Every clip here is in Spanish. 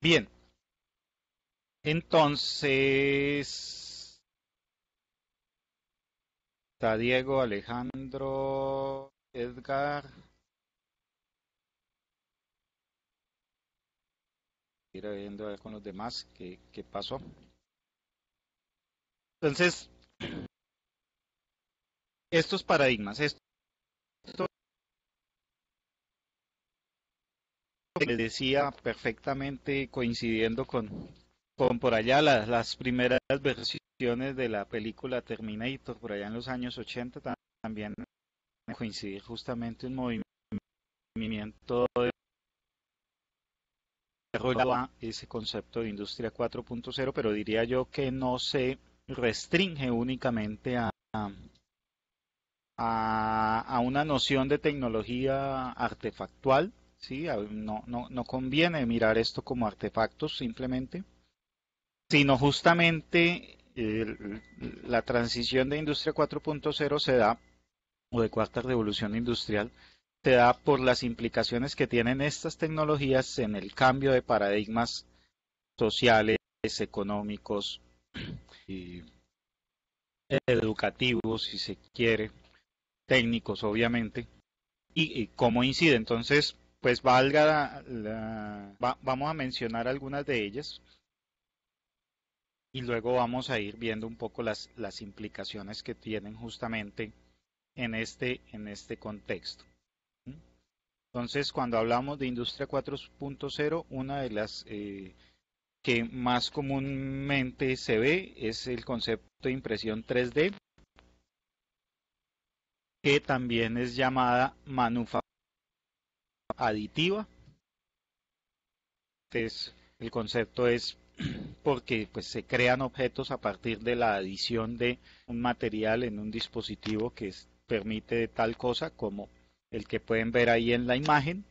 Bien, entonces está Diego, Alejandro, Edgar. Ir viendo a ver con los demás qué pasó. Entonces, estos paradigmas, esto que les decía perfectamente coincidiendo con por allá las primeras versiones de la película Terminator, por allá en los años 80, también coincidir justamente un movimiento de desarrollo a ese concepto de industria 4.0, pero diría yo que no se restringe únicamente a una noción de tecnología artefactual, ¿sí? No conviene mirar esto como artefactos simplemente, sino justamente la transición de industria 4.0 se da, o de cuarta revolución industrial, se da por las implicaciones que tienen estas tecnologías en el cambio de paradigmas sociales, económicos y educativos, si se quiere, técnicos, obviamente, y cómo incide. Entonces, pues vamos a mencionar algunas de ellas y luego vamos a ir viendo un poco las implicaciones que tienen justamente en este contexto. Entonces, cuando hablamos de Industria 4.0, una de las que más comúnmente se ve es el concepto de impresión 3D, que también es llamada manufactura aditiva. Entonces, el concepto es porque pues, se crean objetos a partir de la adición de un material en un dispositivo que permite tal cosa como el que pueden ver ahí en la imagen,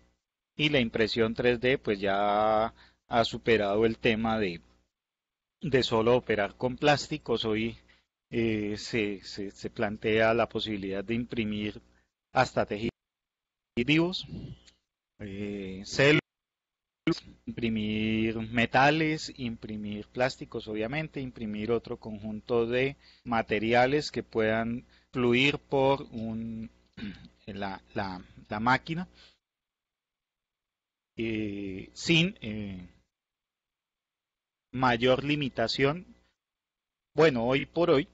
y la impresión 3D pues ya ha superado el tema de solo operar con plásticos. Hoy se plantea la posibilidad de imprimir hasta tejidos vivos, células, imprimir metales, imprimir plásticos, obviamente, imprimir otro conjunto de materiales que puedan fluir por la máquina sin mayor limitación. Bueno, hoy por hoy,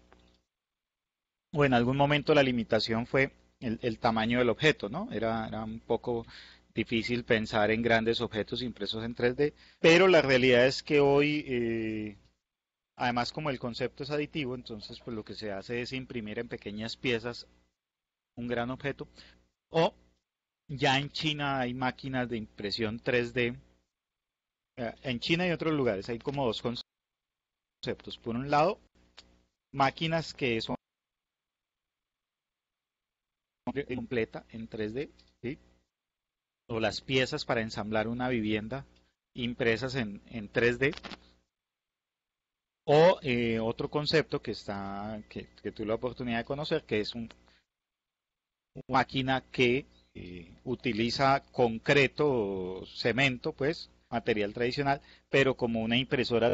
o en algún momento la limitación fue el tamaño del objeto, ¿no? Era un poco difícil pensar en grandes objetos impresos en 3D, pero la realidad es que hoy además, como el concepto es aditivo, entonces pues lo que se hace es imprimir en pequeñas piezas un gran objeto. O ya en China hay máquinas de impresión 3D. En China y otros lugares hay como dos conceptos. Por un lado, máquinas que son completa en 3D, ¿sí? O las piezas para ensamblar una vivienda impresas en 3D. O otro concepto que tuve la oportunidad de conocer, que es una máquina que utiliza concreto o cemento, pues, material tradicional, pero como una impresora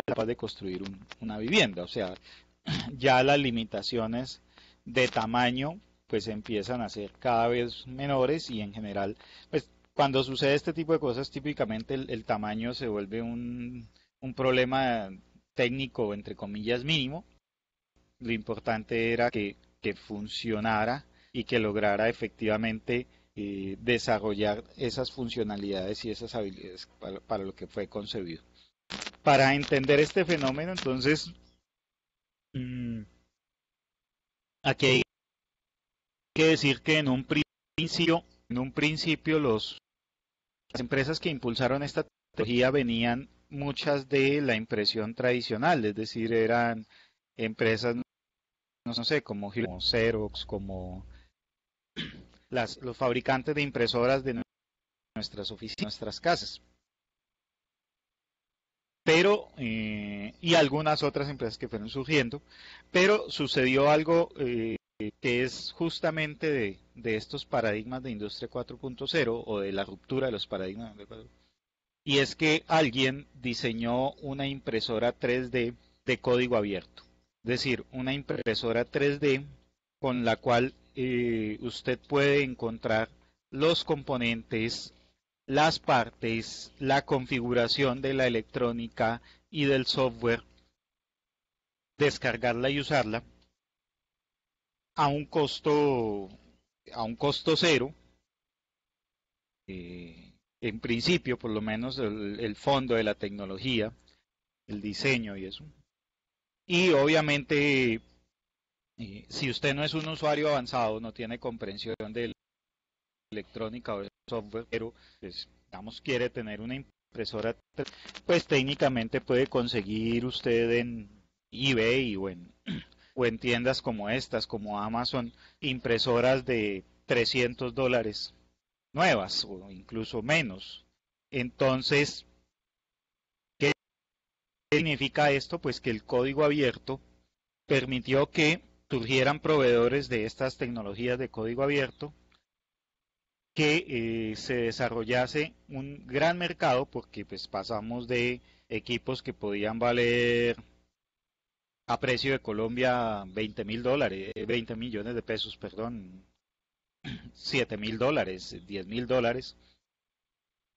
capaz de construir una vivienda. O sea, ya las limitaciones de tamaño pues empiezan a ser cada vez menores y en general, pues cuando sucede este tipo de cosas, típicamente el tamaño se vuelve un problema técnico, entre comillas, mínimo. Lo importante era que funcionara y que lograra efectivamente desarrollar esas funcionalidades y esas habilidades para lo que fue concebido. Para entender este fenómeno, entonces, mm, aquí hay que decir que en un principio las empresas que impulsaron esta tecnología venían muchas de la impresión tradicional, es decir, eran empresas, no sé, como Xerox, como los fabricantes de impresoras de nuestras oficinas, nuestras casas. Pero, y algunas otras empresas que fueron surgiendo, pero sucedió algo que es justamente de estos paradigmas de Industria 4.0 o de la ruptura de los paradigmas. y es que alguien diseñó una impresora 3D de código abierto, es decir, una impresora 3D con la cual usted puede encontrar los componentes, las partes, la configuración de la electrónica y del software, descargarla y usarla a un costo, a un costo cero, en principio, por lo menos el fondo de la tecnología, el diseño y eso. Y obviamente, si usted no es un usuario avanzado, no tiene comprensión de electrónica o de software, pero pues, digamos quiere tener una impresora, pues técnicamente puede conseguir usted en eBay o en tiendas como estas, como Amazon, impresoras de $300 nuevas o incluso menos. Entonces, ¿qué significa esto? Pues que el código abierto permitió que surgieran proveedores de estas tecnologías de código abierto, que se desarrollase un gran mercado, porque pues pasamos de equipos que podían valer a precio de Colombia $20.000, 20 millones de pesos, perdón, $7.000, $10.000,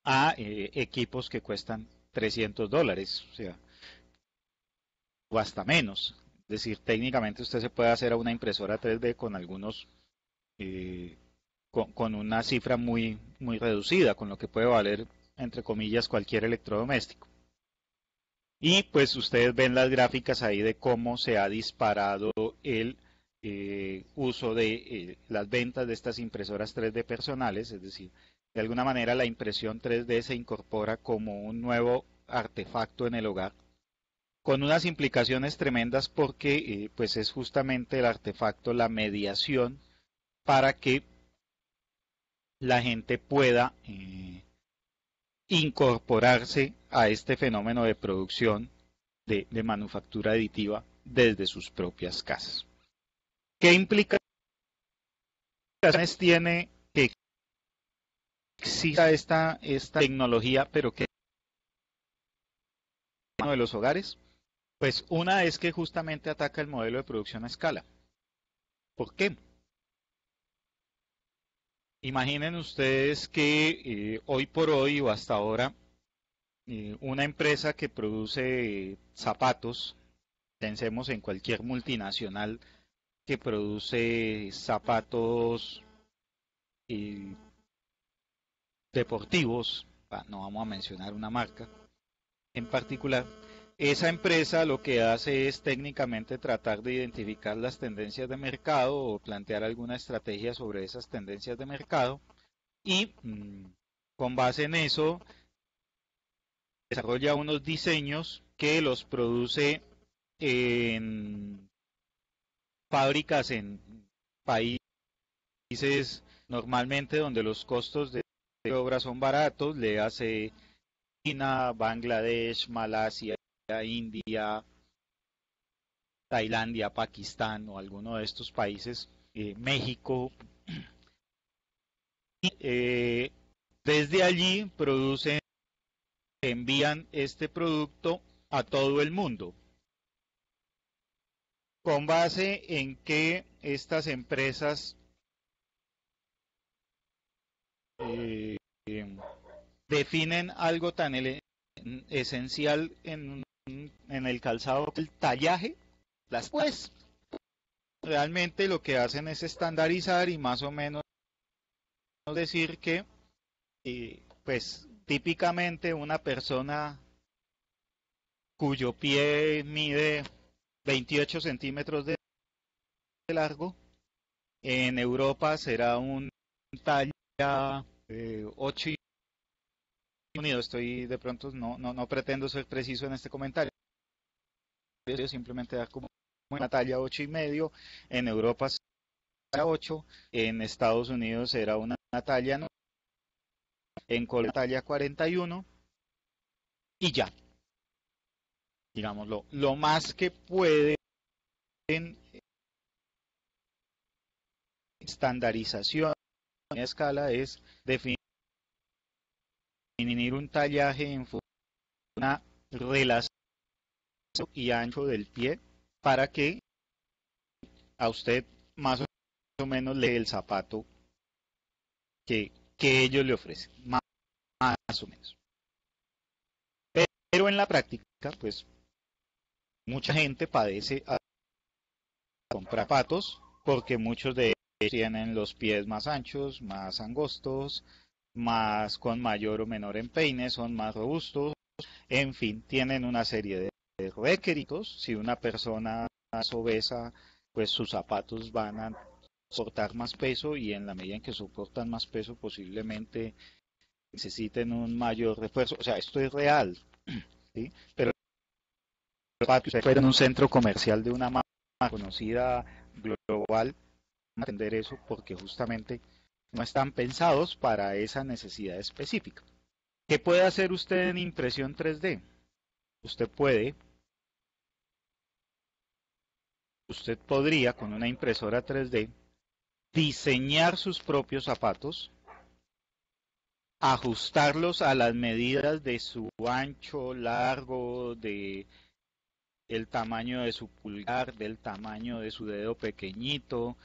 a equipos que cuestan $300, o sea, o hasta menos. Es decir, técnicamente usted se puede hacer a una impresora 3D con algunos, eh, con una cifra muy, muy reducida, con lo que puede valer, entre comillas, cualquier electrodoméstico. Y pues ustedes ven las gráficas ahí de cómo se ha disparado el uso de las ventas de estas impresoras 3D personales, es decir, de alguna manera la impresión 3D se incorpora como un nuevo artefacto en el hogar, con unas implicaciones tremendas porque pues es justamente el artefacto, la mediación para que la gente pueda incorporarse a este fenómeno de producción de manufactura aditiva desde sus propias casas. ¿Qué implicaciones tiene que exista esta tecnología, pero que uno de los hogares? Pues una es que justamente ataca el modelo de producción a escala. ¿Por qué? Imaginen ustedes que hoy por hoy o hasta ahora una empresa que produce zapatos, pensemos en cualquier multinacional que produce zapatos eh, deportivos, no vamos a mencionar una marca en particular, esa empresa lo que hace es técnicamente tratar de identificar las tendencias de mercado o plantear alguna estrategia sobre esas tendencias de mercado y con base en eso desarrolla unos diseños que los produce en fábricas en países normalmente donde los costos de obra son baratos, le hace China, Bangladesh, Malasia, India, Tailandia, Pakistán o alguno de estos países, México, y desde allí producen, envían este producto a todo el mundo, con base en que estas empresas eh, definen algo tan esencial en el calzado, el tallaje, las pues realmente lo que hacen es estandarizar y más o menos decir que pues típicamente una persona cuyo pie mide 28 centímetros de largo, en Europa será un talla 8 y unido. Estoy de pronto, no pretendo ser preciso en este comentario, simplemente dar como una talla 8 y medio, en Europa será 8, en Estados Unidos será una talla 9, en Colombia talla 41 y ya, digamos, lo más que pueden estandarización a escala es definir definir un tallaje en función de una relación y ancho del pie para que a usted más o menos le dé el zapato que ellos le ofrecen, más o menos. Pero en la práctica, pues mucha gente padece a comprar zapatos porque muchos de ellos tienen los pies más anchos, más angostos, más con mayor o menor empeine, son más robustos, en fin, tienen una serie de requisitos. Si una persona es obesa, pues sus zapatos van a soportar más peso y en la medida en que soportan más peso posiblemente necesiten un mayor refuerzo. O sea, esto es real, ¿sí? Pero usted puede en un centro comercial de una marca conocida global entender eso porque justamente no están pensados para esa necesidad específica. ¿Qué puede hacer usted en impresión 3D? Usted podría con una impresora 3D diseñar sus propios zapatos, ajustarlos a las medidas de su ancho, largo, de el tamaño de su pulgar, del tamaño de su dedo pequeñito,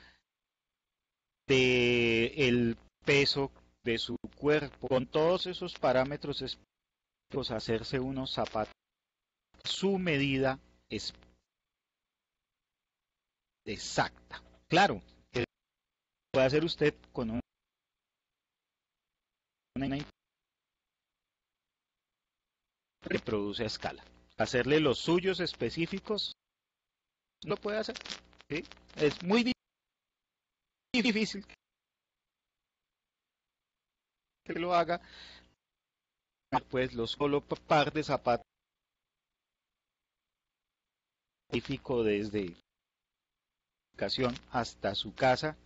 de el peso de su cuerpo, con todos esos parámetros específicos, hacerse unos zapatos. Su medida es exacta. Claro, que puede hacer usted con una que produce a escala. Hacerle los suyos específicos, lo puede hacer. ¿Sí? Es muy difícil que lo haga, pues los solo par de zapatos específico desde educación hasta su casa,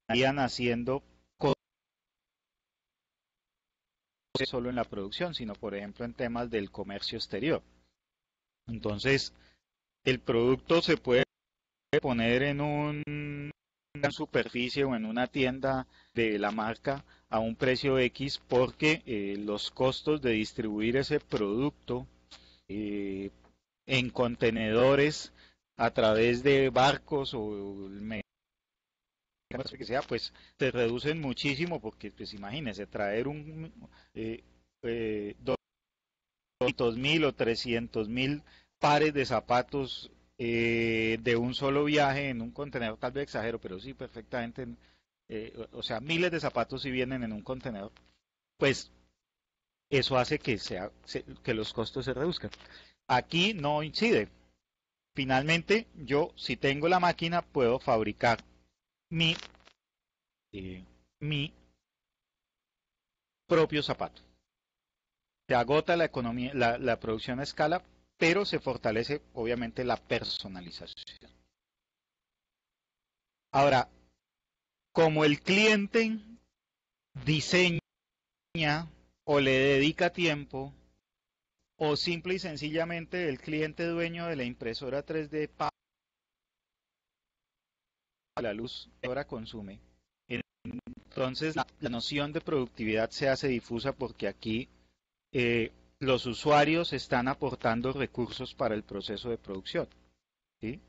estarían haciendo cosas no solo en la producción, sino por ejemplo en temas del comercio exterior. Entonces, el producto se puede poner en una superficie o en una tienda de la marca a un precio X porque los costos de distribuir ese producto eh, en contenedores a través de barcos o que sea, pues se reducen muchísimo porque, pues imagínense, traer eh, 200.000 o 300.000 pares de zapatos de un solo viaje en un contenedor, tal vez exagero, pero sí perfectamente, o sea, miles de zapatos si vienen en un contenedor, pues eso hace que los costos se reduzcan. Aquí no incide. Finalmente, yo si tengo la máquina puedo fabricar mi, eh, mi propio zapato. Se agota la economía, la producción a escala, pero se fortalece obviamente la personalización. Ahora, como el cliente diseña o le dedica tiempo, o simple y sencillamente el cliente dueño de la impresora 3D paga la luz que ahora consume, entonces la noción de productividad se hace difusa porque aquí los usuarios están aportando recursos para el proceso de producción, ¿sí?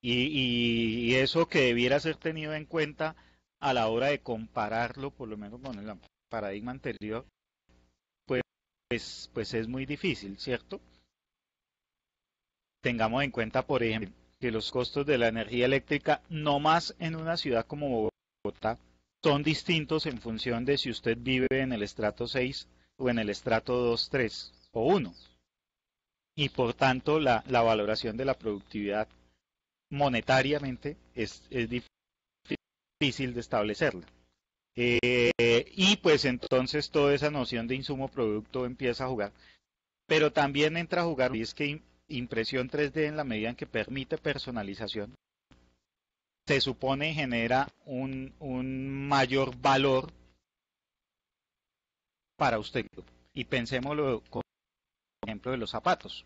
Y eso que debiera ser tenido en cuenta a la hora de compararlo, por lo menos con el paradigma anterior, pues es muy difícil, ¿cierto? Tengamos en cuenta, por ejemplo, que los costos de la energía eléctrica, no más en una ciudad como Bogotá, son distintos en función de si usted vive en el estrato 6 o en el estrato 2, 3 o 1. Y por tanto, la valoración de la productividad monetariamente es difícil de establecerla. Y pues entonces toda esa noción de insumo-producto empieza a jugar. Pero también entra a jugar, y es que impresión 3D en la medida en que permite personalización, se supone genera un mayor valor para usted. Y pensémoslo con el ejemplo de los zapatos.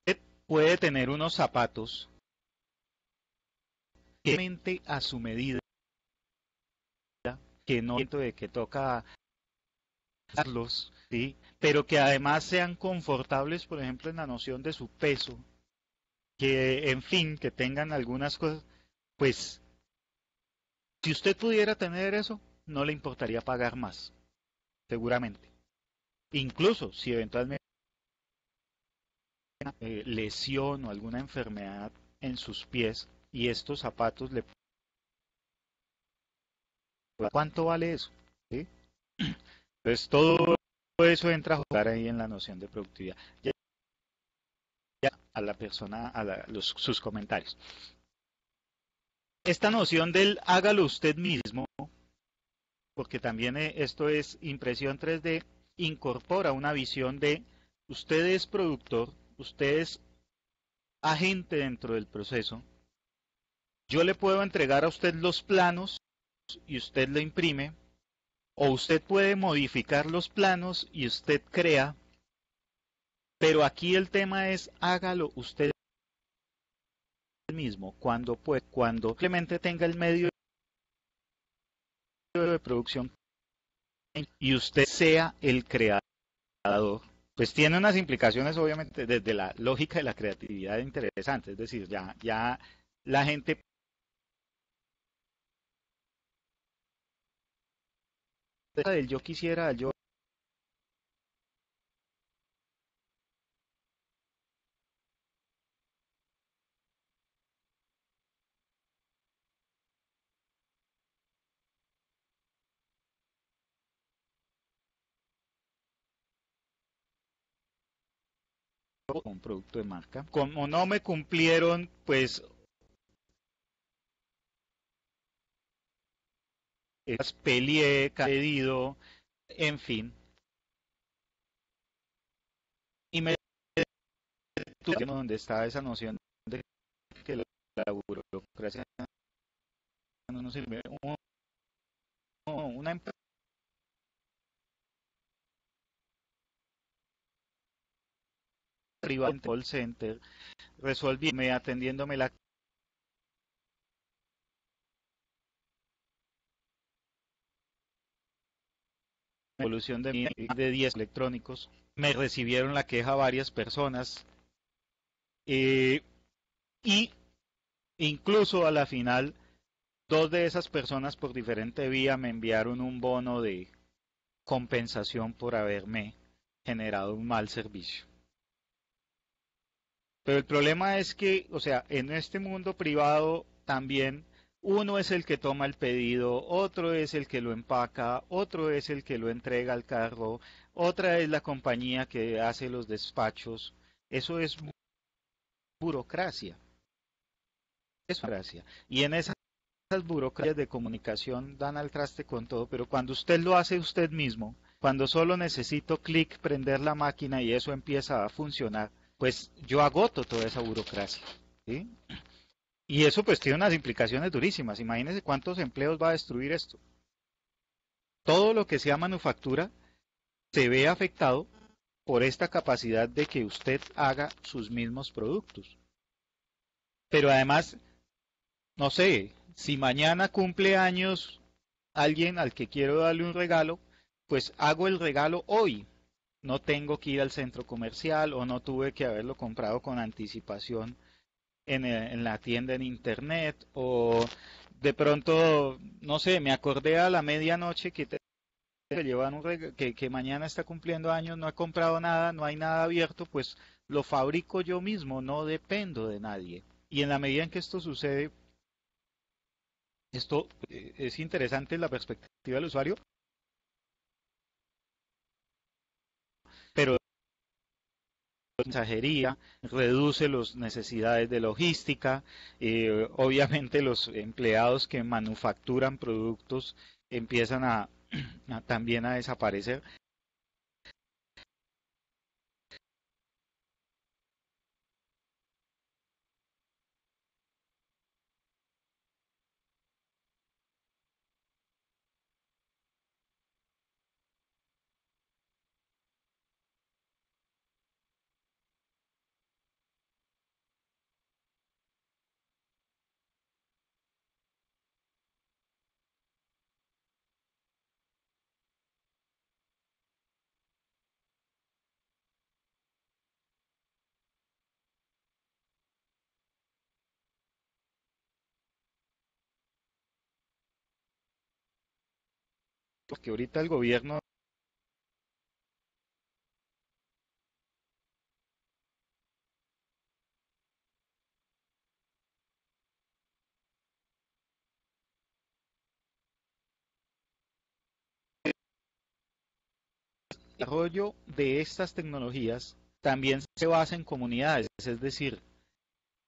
Usted puede tener unos zapatos que realmente a su medida, que no siento de que toca darlos, ¿sí? Pero que además sean confortables, por ejemplo, en la noción de su peso, que en fin, que tengan algunas cosas, pues si usted pudiera tener eso, no le importaría pagar más, seguramente. Incluso si eventualmente hay una lesión o alguna enfermedad en sus pies y estos zapatos le... ¿Cuánto vale eso? ¿Sí? Entonces todo eso entra a jugar ahí en la noción de productividad. Ya, ya a la persona, sus comentarios. Esta noción del hágalo usted mismo, porque también esto es impresión 3D, incorpora una visión de usted es productor, usted es agente dentro del proceso. Yo le puedo entregar a usted los planos y usted lo imprime, o usted puede modificar los planos y usted crea, pero aquí el tema es hágalo usted mismo, cuando simplemente tenga el medio de producción y usted sea el creador, pues tiene unas implicaciones obviamente desde la lógica de la creatividad interesantes, es decir, ya la gente del yo quisiera, yo un producto de marca, como no me cumplieron, pues peleé, pedido, en fin, y me detuve donde estaba esa noción de que la burocracia no nos sirve. Una empresa privada en call center resolviéndome, atendiéndome la evolución de 10 electrónicos, me recibieron la queja varias personas eh, y incluso a la final dos de esas personas por diferente vía me enviaron un bono de compensación por haberme generado un mal servicio. Pero el problema es que, o sea, en este mundo privado también uno es el que toma el pedido, otro es el que lo empaca, otro es el que lo entrega al carro, otra es la compañía que hace los despachos. Eso es burocracia, es burocracia. Y en esas burocracias de comunicación dan al traste con todo, pero cuando usted lo hace usted mismo, cuando solo necesito clic, prender la máquina y eso empieza a funcionar, pues yo agoto toda esa burocracia. ¿Sí? Y eso pues tiene unas implicaciones durísimas. Imagínese cuántos empleos va a destruir esto. Todo lo que sea manufactura se ve afectado por esta capacidad de que usted haga sus mismos productos. Pero además, no sé, si mañana cumple años alguien al que quiero darle un regalo, pues hago el regalo hoy. No tengo que ir al centro comercial o no tuve que haberlo comprado con anticipación en la tienda en internet o de pronto, no sé, me acordé a la medianoche que te llevan que mañana está cumpliendo años, no he comprado nada, no hay nada abierto, pues lo fabrico yo mismo, no dependo de nadie. Y en la medida en que esto sucede, esto es interesante en la perspectiva del usuario, pero mensajería, reduce las necesidades de logística, obviamente los empleados que manufacturan productos empiezan también a desaparecer. porque ahorita el gobierno el desarrollo de estas tecnologías también se basa en comunidades, es decir,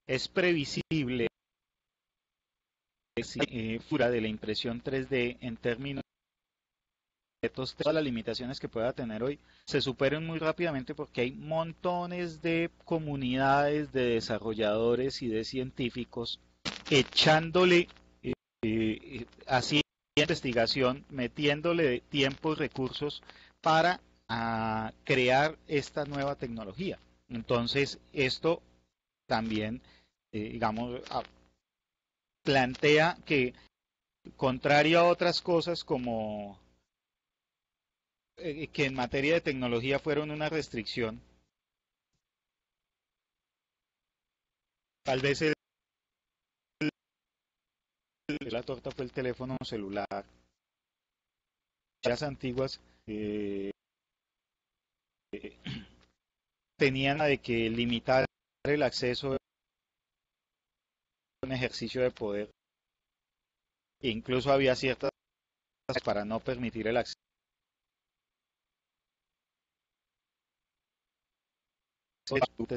es previsible fuera de la impresión 3D en términos de todas las limitaciones que pueda tener hoy se superen muy rápidamente porque hay montones de comunidades de desarrolladores y de científicos echándole así investigación, metiéndole tiempo y recursos para crear esta nueva tecnología. Entonces, esto también, digamos, plantea que, contrario a otras cosas como que en materia de tecnología fueron una restricción, tal vez la torta fue el teléfono celular. Las antiguas tenían la de que limitar el acceso a un ejercicio de poder. E incluso había ciertas para no permitir el acceso.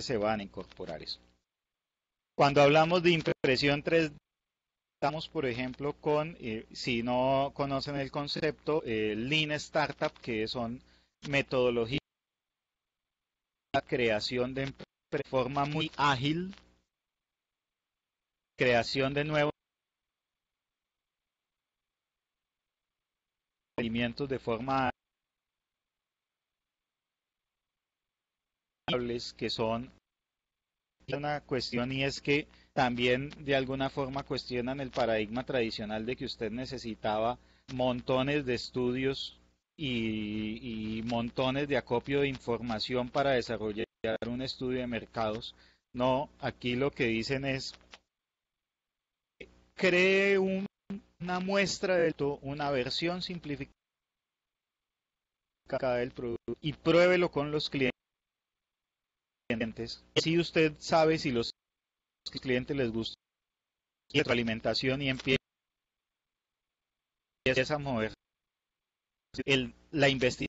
Se van a incorporar eso. Cuando hablamos de impresión 3D, estamos, por ejemplo, con, si no conocen el concepto, Lean Startup, que son metodologías de creación de forma muy ágil, creación de nuevos procedimientos de forma que son una cuestión y es que también de alguna forma cuestionan el paradigma tradicional de que usted necesitaba montones de estudios y montones de acopio de información para desarrollar un estudio de mercados. No, aquí lo que dicen es cree una muestra de todo, una versión simplificada del producto y pruébelo con los clientes. Si usted sabe si los clientes les gusta la retroalimentación y empieza a mover, la investigación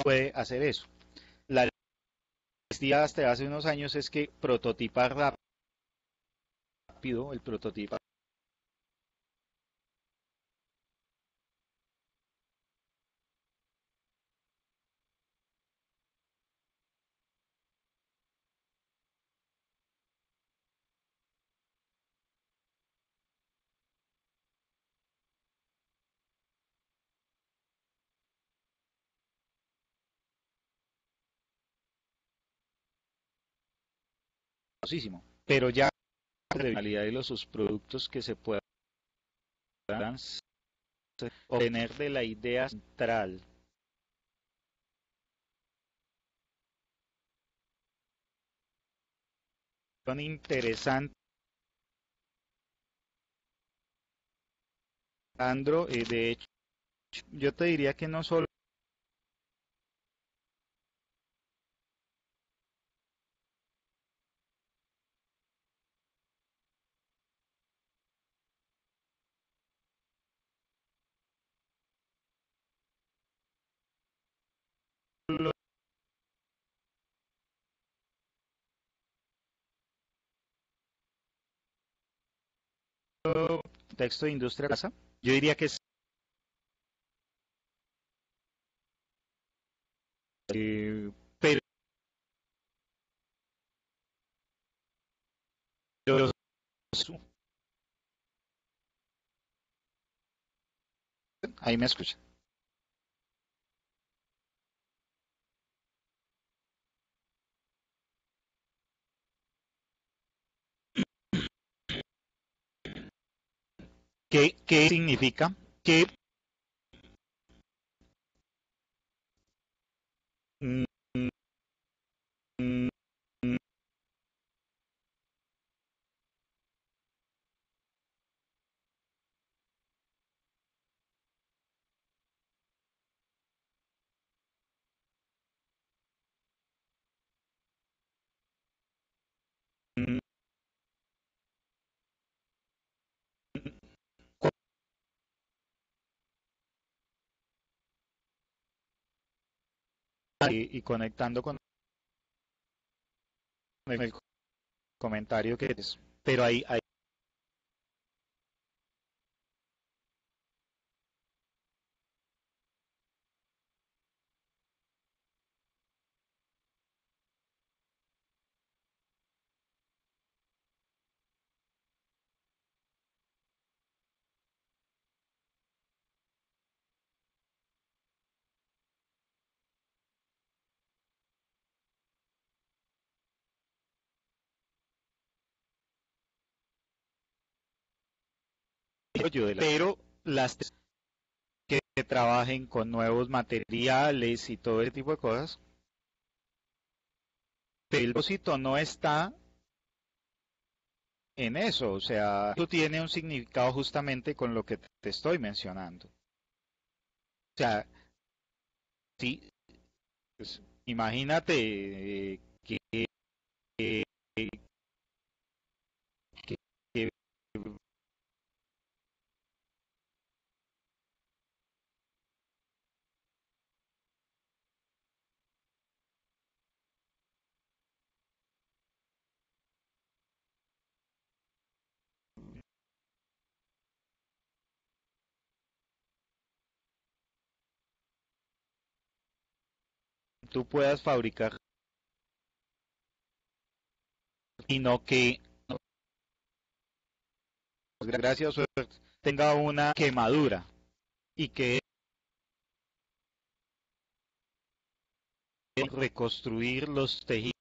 puede hacer eso. La idea hasta hace unos años es que prototipar rápido, el prototipo pero ya la realidad de los sus productos que se puedan obtener de la idea central son interesantes, Andro, de hecho, yo te diría que no solo texto de industria casa, yo diría que es, pero ahí me escucha. ¿Qué significa? Que mm, mm, y conectando con el comentario que es, pero hay pero las que trabajen con nuevos materiales y todo ese tipo de cosas, pero el propósito no está en eso, o sea, eso tiene un significado justamente con lo que te estoy mencionando. O sea, sí, pues, imagínate que, que tú puedas fabricar, sino que, gracias a suerte, tenga una quemadura y que reconstruir los tejidos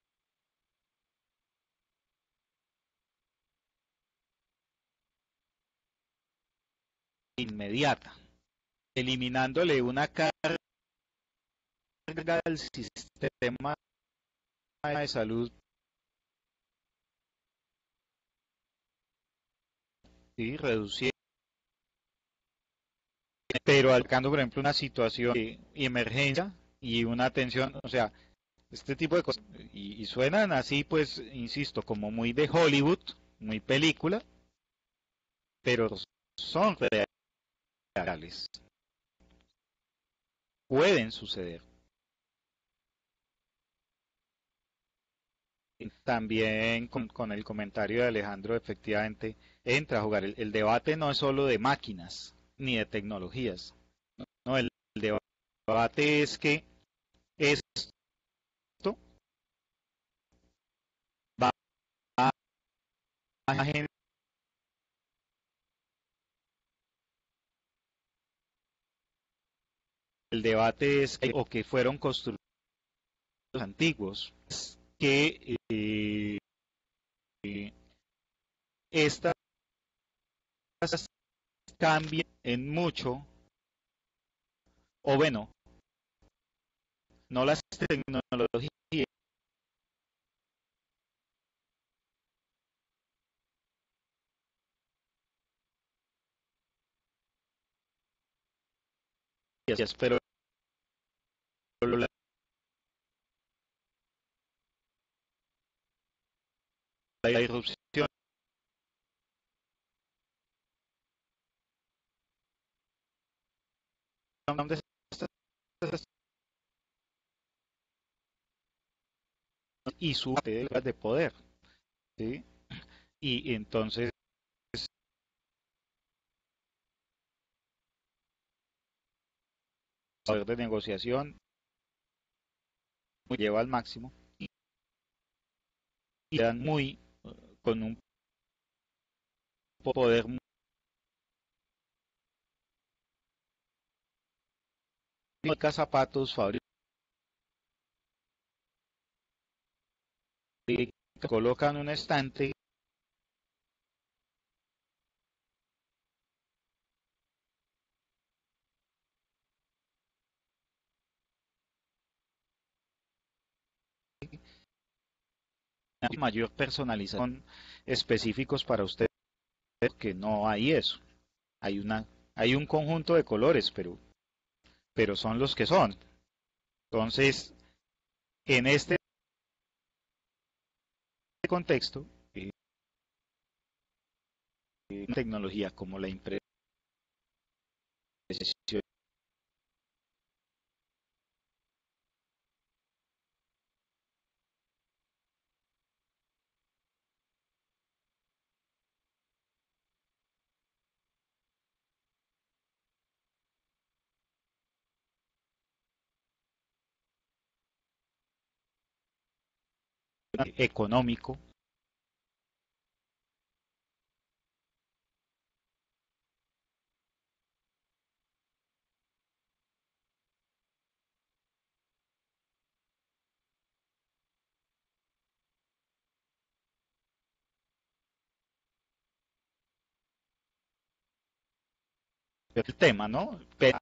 inmediata, eliminándole una carga al sistema de salud, y reduciendo, pero alcanzando, por ejemplo, una situación de emergencia y una atención, o sea, este tipo de cosas, y suenan así, pues, insisto, como muy de Hollywood, muy película, pero son reales, pueden suceder. También con el comentario de Alejandro, efectivamente, entra a jugar. El debate no es solo de máquinas ni de tecnologías. No, el debate es que esto va a generar. El debate es que, o que fueron construidos antiguos, que estas cambian en mucho, o bueno, no las tecnologías, pero la, la irrupción de estas y su de poder, ¿sí? Y entonces poder de negociación lleva al máximo y dan muy con un poder muy zapatos, fabrica, colocan un estante mayor personalización específicos para usted, que no hay eso. Hay un conjunto de colores, pero son los que son. Entonces, en este contexto, tecnología como la impresión económico. El tema, ¿no? Pero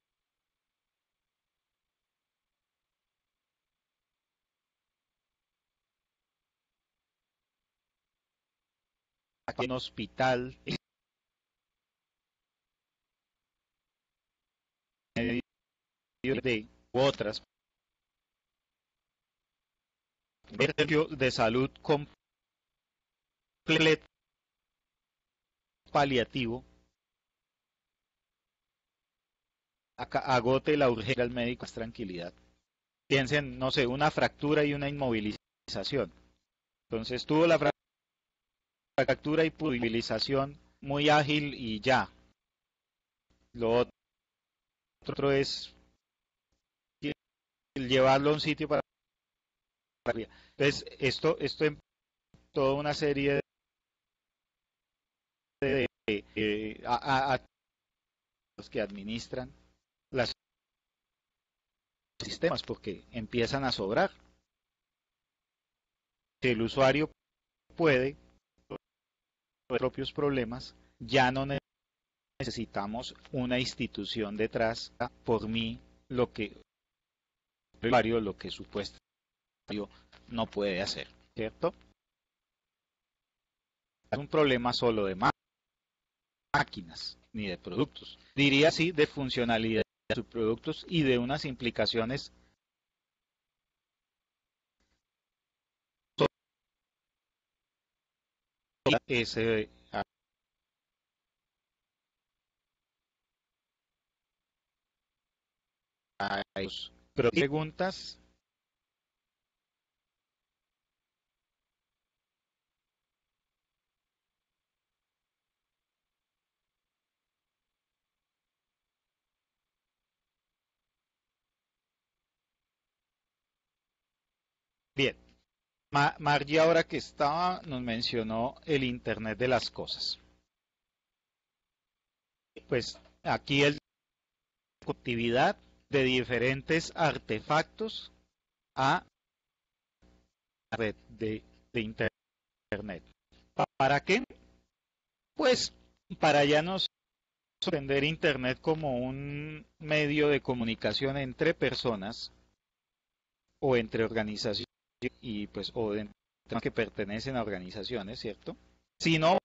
aquí en hospital, en medio de otras, de salud completo, paliativo, agote la urgencia al médico, es tranquilidad. Piensen, no sé, una fractura y una inmovilización. Entonces tuvo la fractura y inmovilización muy ágil y ya. Lo otro es llevarlo a un sitio para... Entonces, esto en toda una serie a los que administran los sistemas porque empiezan a sobrar. Si el usuario puede los propios problemas, ya no necesitamos una institución detrás por mí lo que el usuario lo que supuestamente no puede hacer, ¿cierto? Es un problema solo de máquinas ni de productos. Diría así de funcionalidad de sus productos y de unas implicaciones ese a ellos. Pero preguntas, bien. Margie ahora que estaba nos mencionó el Internet de las cosas. Pues aquí el actividad de diferentes artefactos a la red de Internet. ¿Para qué? Pues para ya nos entender Internet como un medio de comunicación entre personas o entre organizaciones y pues o de que pertenecen a organizaciones, ¿cierto? Sino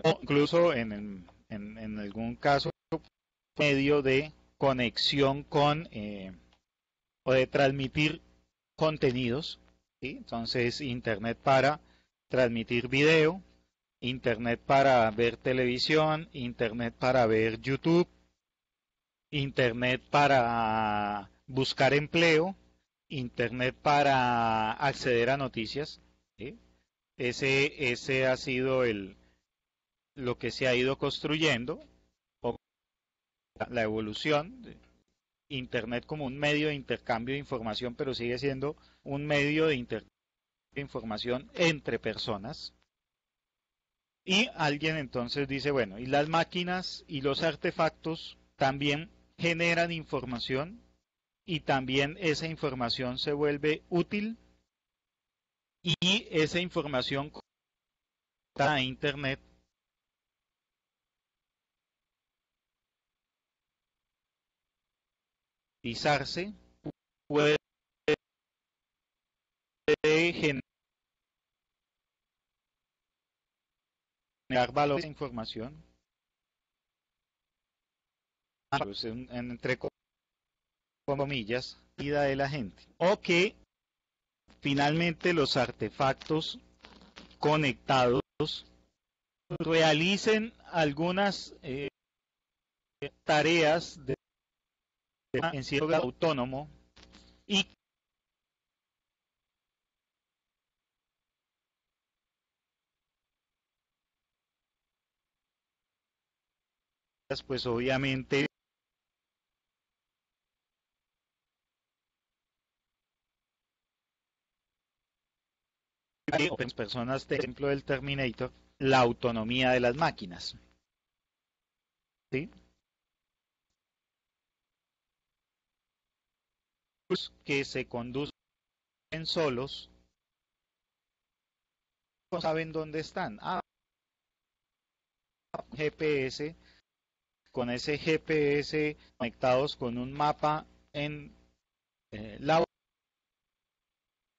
o incluso en algún caso medio de conexión con o de transmitir contenidos, ¿sí? Entonces Internet para transmitir video, Internet para ver televisión, Internet para ver YouTube, Internet para buscar empleo, Internet para acceder a noticias. ¿Sí? Ese ha sido lo que se ha ido construyendo, o la evolución de Internet como un medio de intercambio de información, pero sigue siendo un medio de intercambio de información entre personas. Y alguien entonces dice, bueno, y las máquinas y los artefactos también generan información y también esa información se vuelve útil y esa información a Internet utilizarse puede generar valor a esa información pues, entre comillas vida de la gente o que finalmente los artefactos conectados realicen algunas tareas en cierto grado autónomo y pues obviamente las personas, de ejemplo del Terminator, la autonomía de las máquinas. ¿Sí? Que se conducen solos, no saben dónde están. GPS, con ese GPS conectados con un mapa en la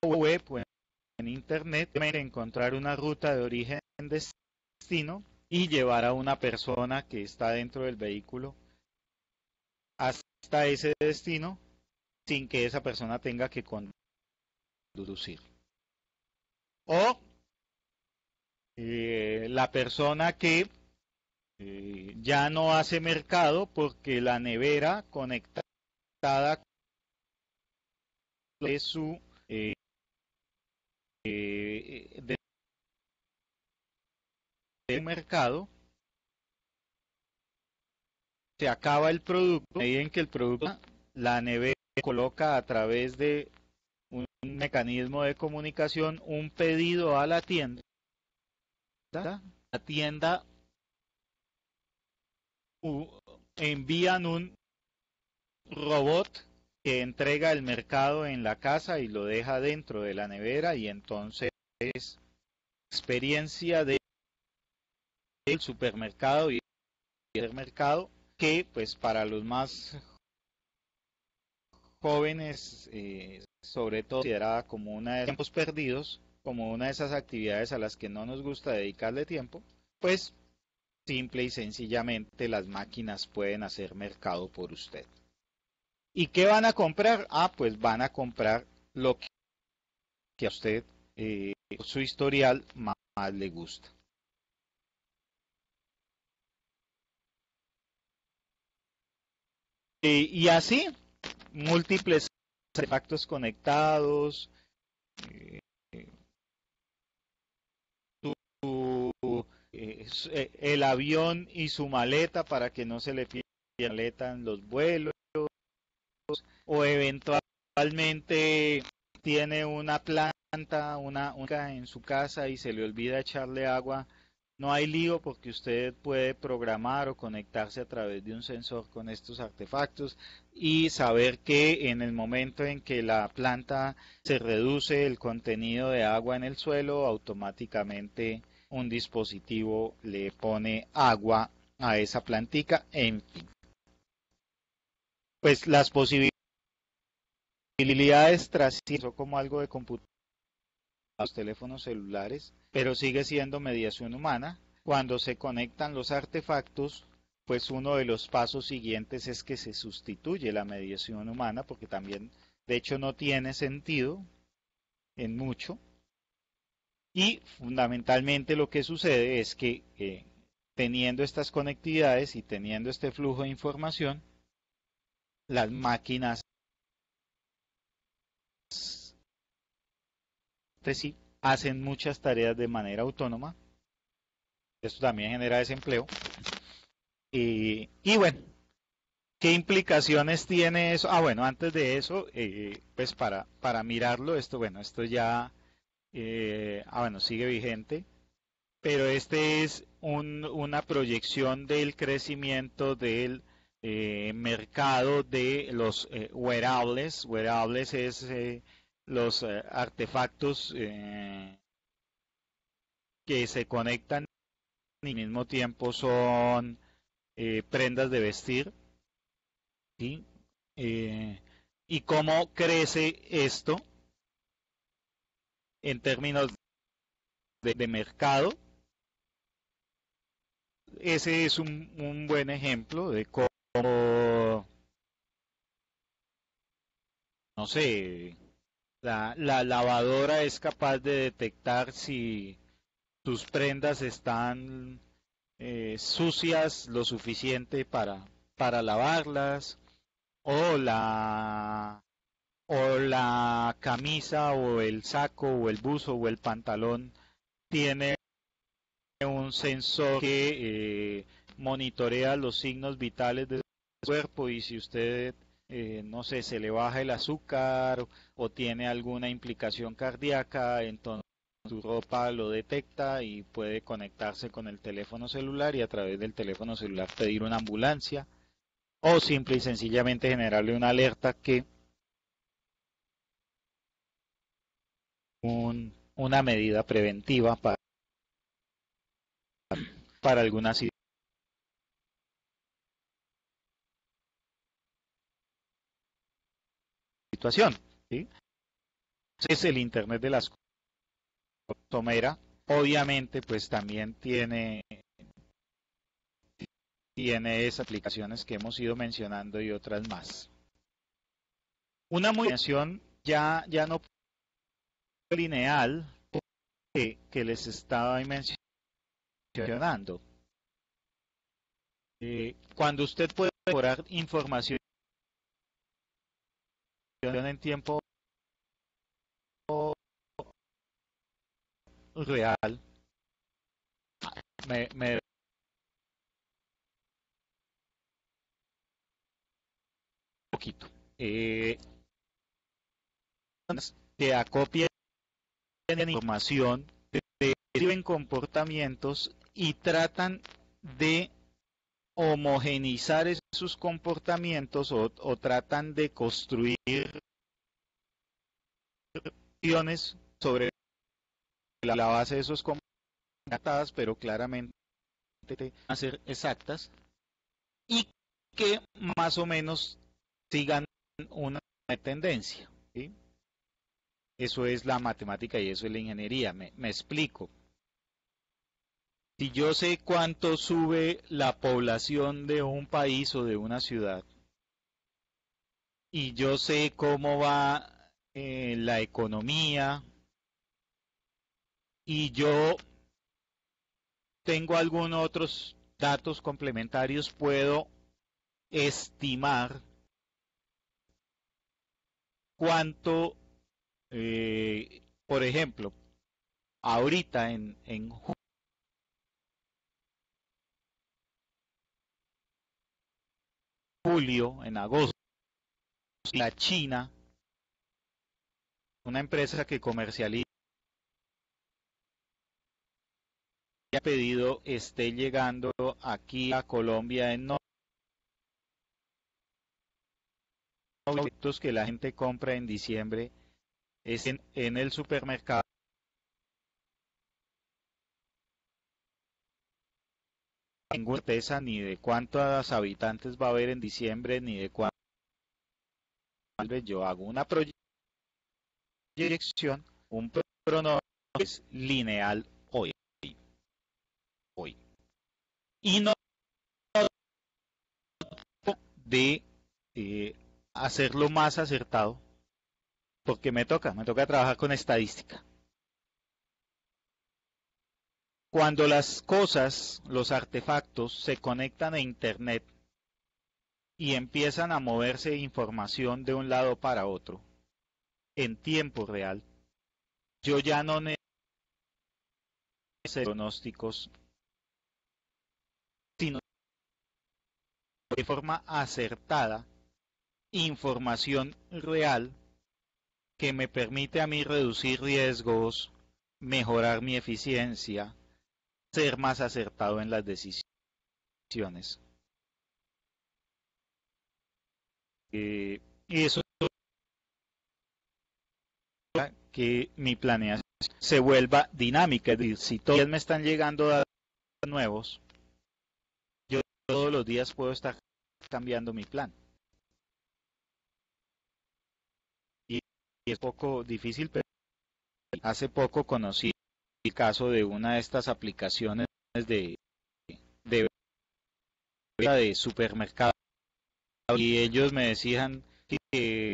web o en internet, pueden encontrar una ruta de origen destino y llevar a una persona que está dentro del vehículo hasta ese destino sin que esa persona tenga que conducir. O la persona que ya no hace mercado porque la nevera conectada de su de mercado, se acaba el producto, y en que el producto, la nevera coloca a través de un mecanismo de comunicación un pedido a la tienda envían un robot que entrega el mercado en la casa y lo deja dentro de la nevera, y entonces experiencia del supermercado y el mercado, que pues para los más jóvenes sobre todo considerada como una de tiempos perdidos, como una de esas actividades a las que no nos gusta dedicarle tiempo, pues simple y sencillamente las máquinas pueden hacer mercado por usted. ¿Y qué van a comprar? Pues van a comprar lo que a usted, su historial más le gusta. Y así, múltiples artefactos conectados, eh, el avión y su maleta para que no se le pierda la maleta en los vuelos, o eventualmente tiene una planta, una en su casa y se le olvida echarle agua. No hay lío porque usted puede programar o conectarse a través de un sensor con estos artefactos y saber que en el momento en que la planta se reduce el contenido de agua en el suelo, automáticamente un dispositivo le pone agua a esa plantica. En fin, pues las posibilidades trascienden como algo de computadora, los teléfonos celulares, pero sigue siendo mediación humana. Cuando se conectan los artefactos, pues uno de los pasos siguientes es que se sustituye la mediación humana, porque también, de hecho, no tiene sentido en mucho. Y fundamentalmente lo que sucede es que teniendo estas conectividades y teniendo este flujo de información, las máquinas sí hacen muchas tareas de manera autónoma. Esto también genera desempleo. Y bueno, ¿qué implicaciones tiene eso? Bueno, antes de eso, pues para mirarlo, esto ya, bueno, sigue vigente, pero este es una proyección del crecimiento del mercado de los wearables. Wearables es los artefactos que se conectan y al mismo tiempo son prendas de vestir, ¿sí? Y cómo crece esto en términos de mercado. Ese es un buen ejemplo de cómo, no sé, la lavadora es capaz de detectar si tus prendas están sucias lo suficiente para lavarlas, o la camisa o el saco o el buzo o el pantalón tiene un sensor que monitorea los signos vitales de su cuerpo, y si usted, no sé, se le baja el azúcar o tiene alguna implicación cardíaca, entonces su ropa lo detecta y puede conectarse con el teléfono celular y a través del teléfono celular pedir una ambulancia o simple y sencillamente generarle una alerta que una medida preventiva para alguna situación. ¿Sí? Es el Internet de las cosas. Somera, obviamente, pues también tiene esas aplicaciones que hemos ido mencionando y otras más. Una movilización ya no lineal que les estaba mencionando. Cuando usted puede mejorar información en tiempo real, me un poquito. Que acopien información, describen comportamientos y tratan de homogenizar esos comportamientos o tratan de construir acciones sobre la base de esos comportamientos, pero claramente van a ser exactas y que más o menos sigan una tendencia. ¿Sí? Eso es la matemática y eso es la ingeniería. Me explico. Si yo sé cuánto sube la población de un país o de una ciudad y yo sé cómo va la economía y yo tengo algunos otros datos complementarios, puedo estimar cuánto, por ejemplo, ahorita en julio, en agosto, la China, una empresa que comercializa ha pedido esté llegando aquí a Colombia en productos que la gente compra en diciembre es en el supermercado. No tengo certeza ni de cuántos habitantes va a haber en diciembre, ni de cuánto. Yo hago una proyección, un pronóstico es lineal hoy, hoy. Y no de hacerlo más acertado, porque me toca trabajar con estadística. Cuando las cosas, los artefactos se conectan a Internet y empiezan a moverse información de un lado para otro en tiempo real, yo ya no necesito pronósticos, sino de forma acertada información real que me permite a mí reducir riesgos, mejorar mi eficiencia, ser más acertado en las decisiones. Y eso que mi planeación se vuelva dinámica. Es decir, si todos los días me están llegando datos nuevos, yo todos los días puedo estar cambiando mi plan. Y es poco difícil, pero hace poco conocí el caso de una de estas aplicaciones de, de supermercado y ellos me decían que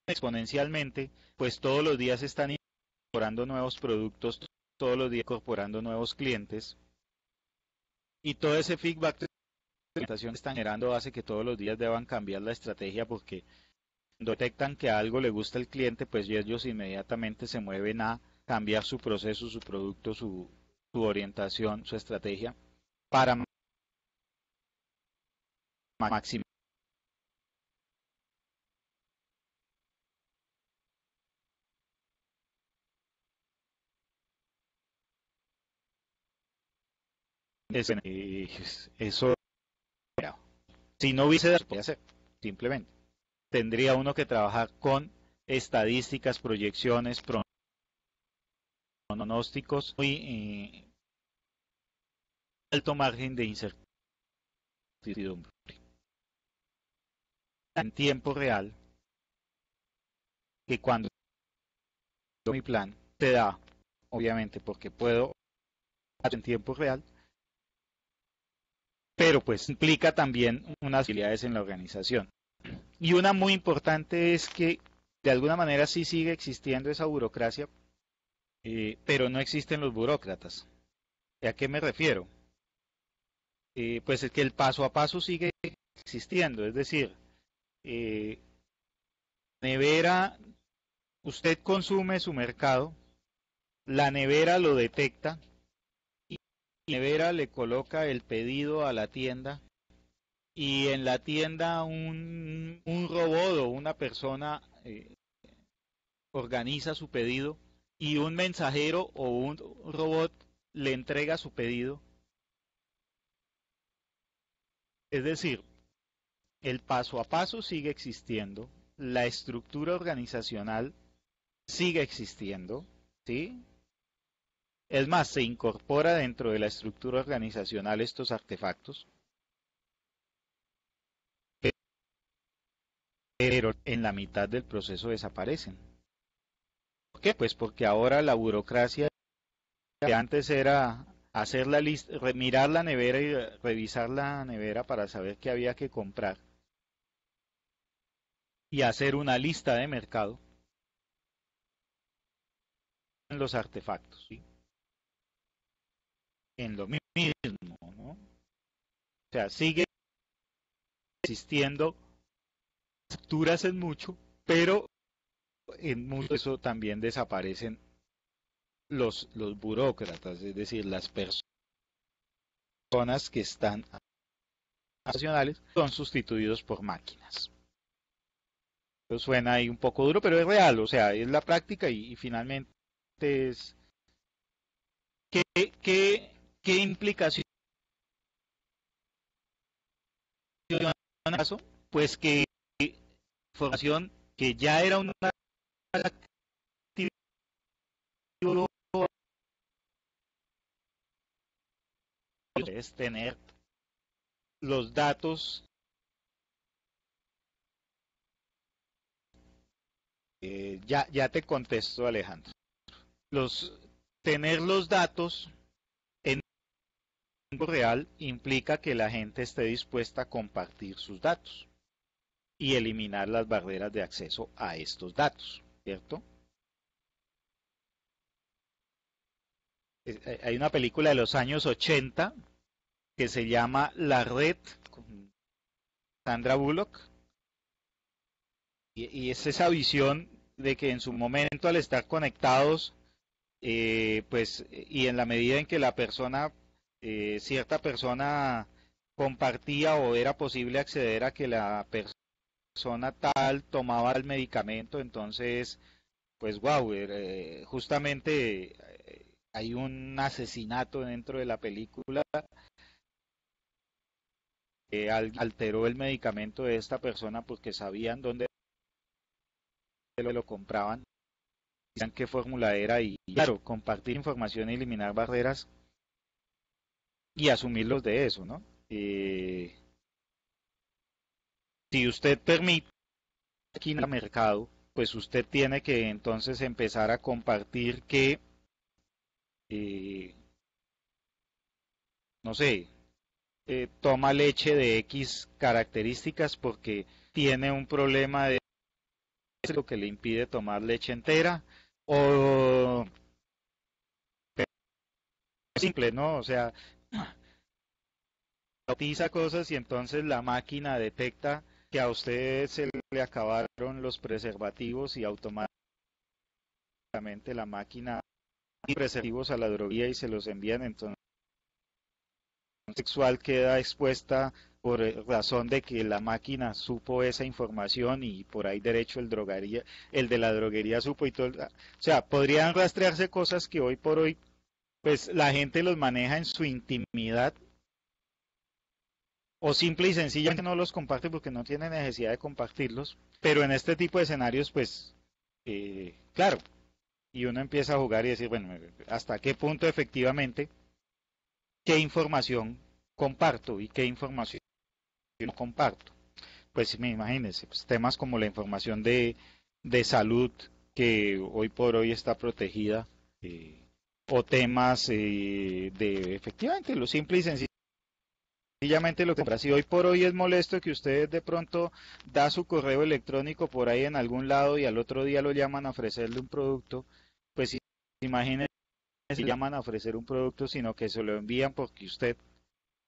exponencialmente, pues todos los días están incorporando nuevos productos, todos los días incorporando nuevos clientes y todo ese feedback de implementación que están generando hace que todos los días deban cambiar la estrategia porque cuando detectan que algo le gusta al cliente, pues ellos inmediatamente se mueven a cambiar su proceso, su producto, su orientación, su estrategia para maximizar. eso, si no hubiese se podía hacer, simplemente. Tendría uno que trabajar con estadísticas, proyecciones, pronósticos, muy alto margen de incertidumbre. En tiempo real, que cuando mi plan te da, obviamente, porque puedo hacer en tiempo real, pero pues implica también unas habilidades en la organización. Y una muy importante es que de alguna manera sí sigue existiendo esa burocracia, pero no existen los burócratas. ¿A qué me refiero? Pues es que el paso a paso sigue existiendo, es decir, eh, nevera, usted consume su mercado, la nevera lo detecta y la nevera le coloca el pedido a la tienda y en la tienda un robot o una persona organiza su pedido y un mensajero o un robot le entrega su pedido. Es decir, el paso a paso sigue existiendo, la estructura organizacional sigue existiendo, ¿sí? Es más, se incorpora dentro de la estructura organizacional estos artefactos, pero en la mitad del proceso desaparecen. ¿Por qué? Pues porque ahora la burocracia que antes era hacer la lista, mirar la nevera y revisar la nevera para saber qué había que comprar y hacer una lista de mercado en los artefactos, ¿sí? En lo mismo, ¿no? O sea, sigue existiendo facturas en mucho, pero en mucho eso también desaparecen los burócratas, es decir, las personas que están nacionales son sustituidos por máquinas. Eso suena ahí un poco duro, pero es real, o sea, es la práctica y finalmente es ¿qué, qué, qué implicación en caso? Pues que información que ya era una actividad es tener los datos, ya te contesto Alejandro, los, tener los datos en tiempo real implica que la gente esté dispuesta a compartir sus datos y eliminar las barreras de acceso a estos datos, ¿cierto? Hay una película de los años 80 que se llama La Red con Sandra Bullock y es esa visión de que en su momento al estar conectados, pues y en la medida en que la persona, cierta persona compartía o era posible acceder a que la persona tal tomaba el medicamento, entonces, pues wow, justamente hay un asesinato dentro de la película que alteró el medicamento de esta persona porque sabían dónde lo compraban, sabían qué fórmula era y claro, compartir información y eliminar barreras y asumirlos de eso, ¿no? Si usted permite aquí en el mercado, pues usted tiene que entonces empezar a compartir que, eh, no sé, toma leche de X características porque tiene un problema de lo que le impide tomar leche entera o simple, ¿no? O sea, cotiza cosas y entonces la máquina detecta que a usted se le acabaron los preservativos y automáticamente la máquina preservativos a la droguería y se los envían, entonces sexual queda expuesta por razón de que la máquina supo esa información y por ahí derecho el de la droguería supo y todo, o sea, podrían rastrearse cosas que hoy por hoy pues la gente los maneja en su intimidad o simple y sencillamente no los comparte porque no tiene necesidad de compartirlos. Pero en este tipo de escenarios, pues, claro, y uno empieza a jugar y decir, bueno, ¿hasta qué punto efectivamente qué información comparto y qué información no comparto? Pues me imagínense, pues, temas como la información de salud que hoy por hoy está protegida, eh, o temas de efectivamente lo simple y sencillamente lo que pasa. Si hoy por hoy es molesto que usted de pronto da su correo electrónico por ahí en algún lado y al otro día lo llaman a ofrecerle un producto, pues imagínense si llaman a ofrecer un producto, sino que se lo envían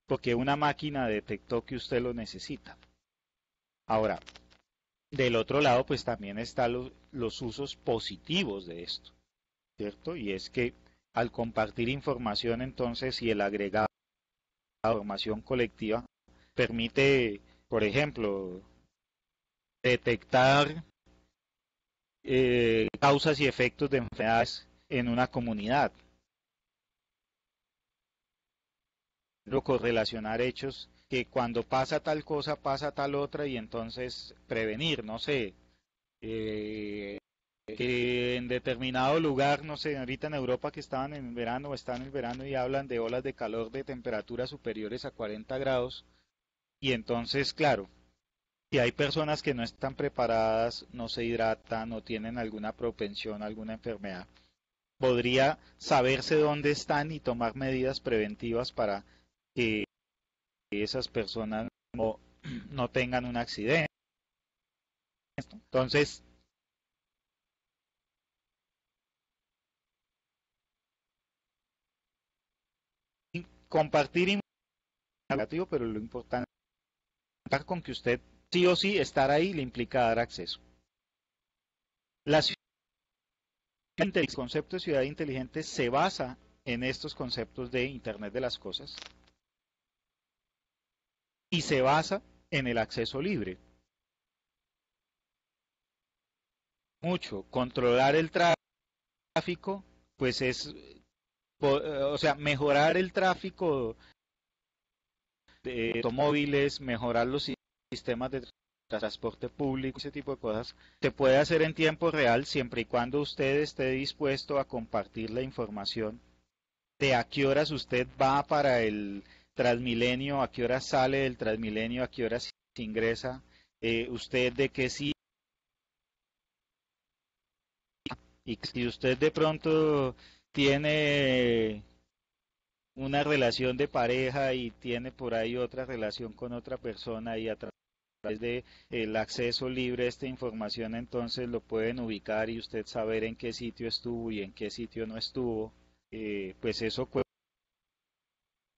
porque una máquina detectó que usted lo necesita. Ahora, del otro lado, pues también están los usos positivos de esto, ¿cierto? Y es que al compartir información entonces y el agregado de información colectiva permite, por ejemplo, detectar causas y efectos de enfermedades en una comunidad, correlacionar hechos que cuando pasa tal cosa pasa tal otra y entonces prevenir, no sé, eh, que en determinado lugar, no sé, ahorita en Europa que estaban en verano o están en el verano y hablan de olas de calor de temperaturas superiores a 40 grados y entonces, claro, si hay personas que no están preparadas, no se hidratan o tienen alguna propensión a alguna enfermedad, podría saberse dónde están y tomar medidas preventivas para que esas personas no, no tengan un accidente. Entonces, compartir información, pero lo importante es con que usted sí o sí estar ahí le implica dar acceso. La ciudad, el concepto de ciudad inteligente se basa en estos conceptos de Internet de las Cosas y se basa en el acceso libre. Mucho. Controlar el tráfico, pues es, o sea, mejorar el tráfico de automóviles, mejorar los sistemas de transporte público, ese tipo de cosas, se puede hacer en tiempo real siempre y cuando usted esté dispuesto a compartir la información de a qué horas usted va para el Transmilenio, a qué horas sale del Transmilenio, a qué horas ingresa, usted de qué sí, y si usted de pronto tiene una relación de pareja y tiene por ahí otra relación con otra persona y a través de el acceso libre a esta información entonces lo pueden ubicar y usted saber en qué sitio estuvo y en qué sitio no estuvo, pues eso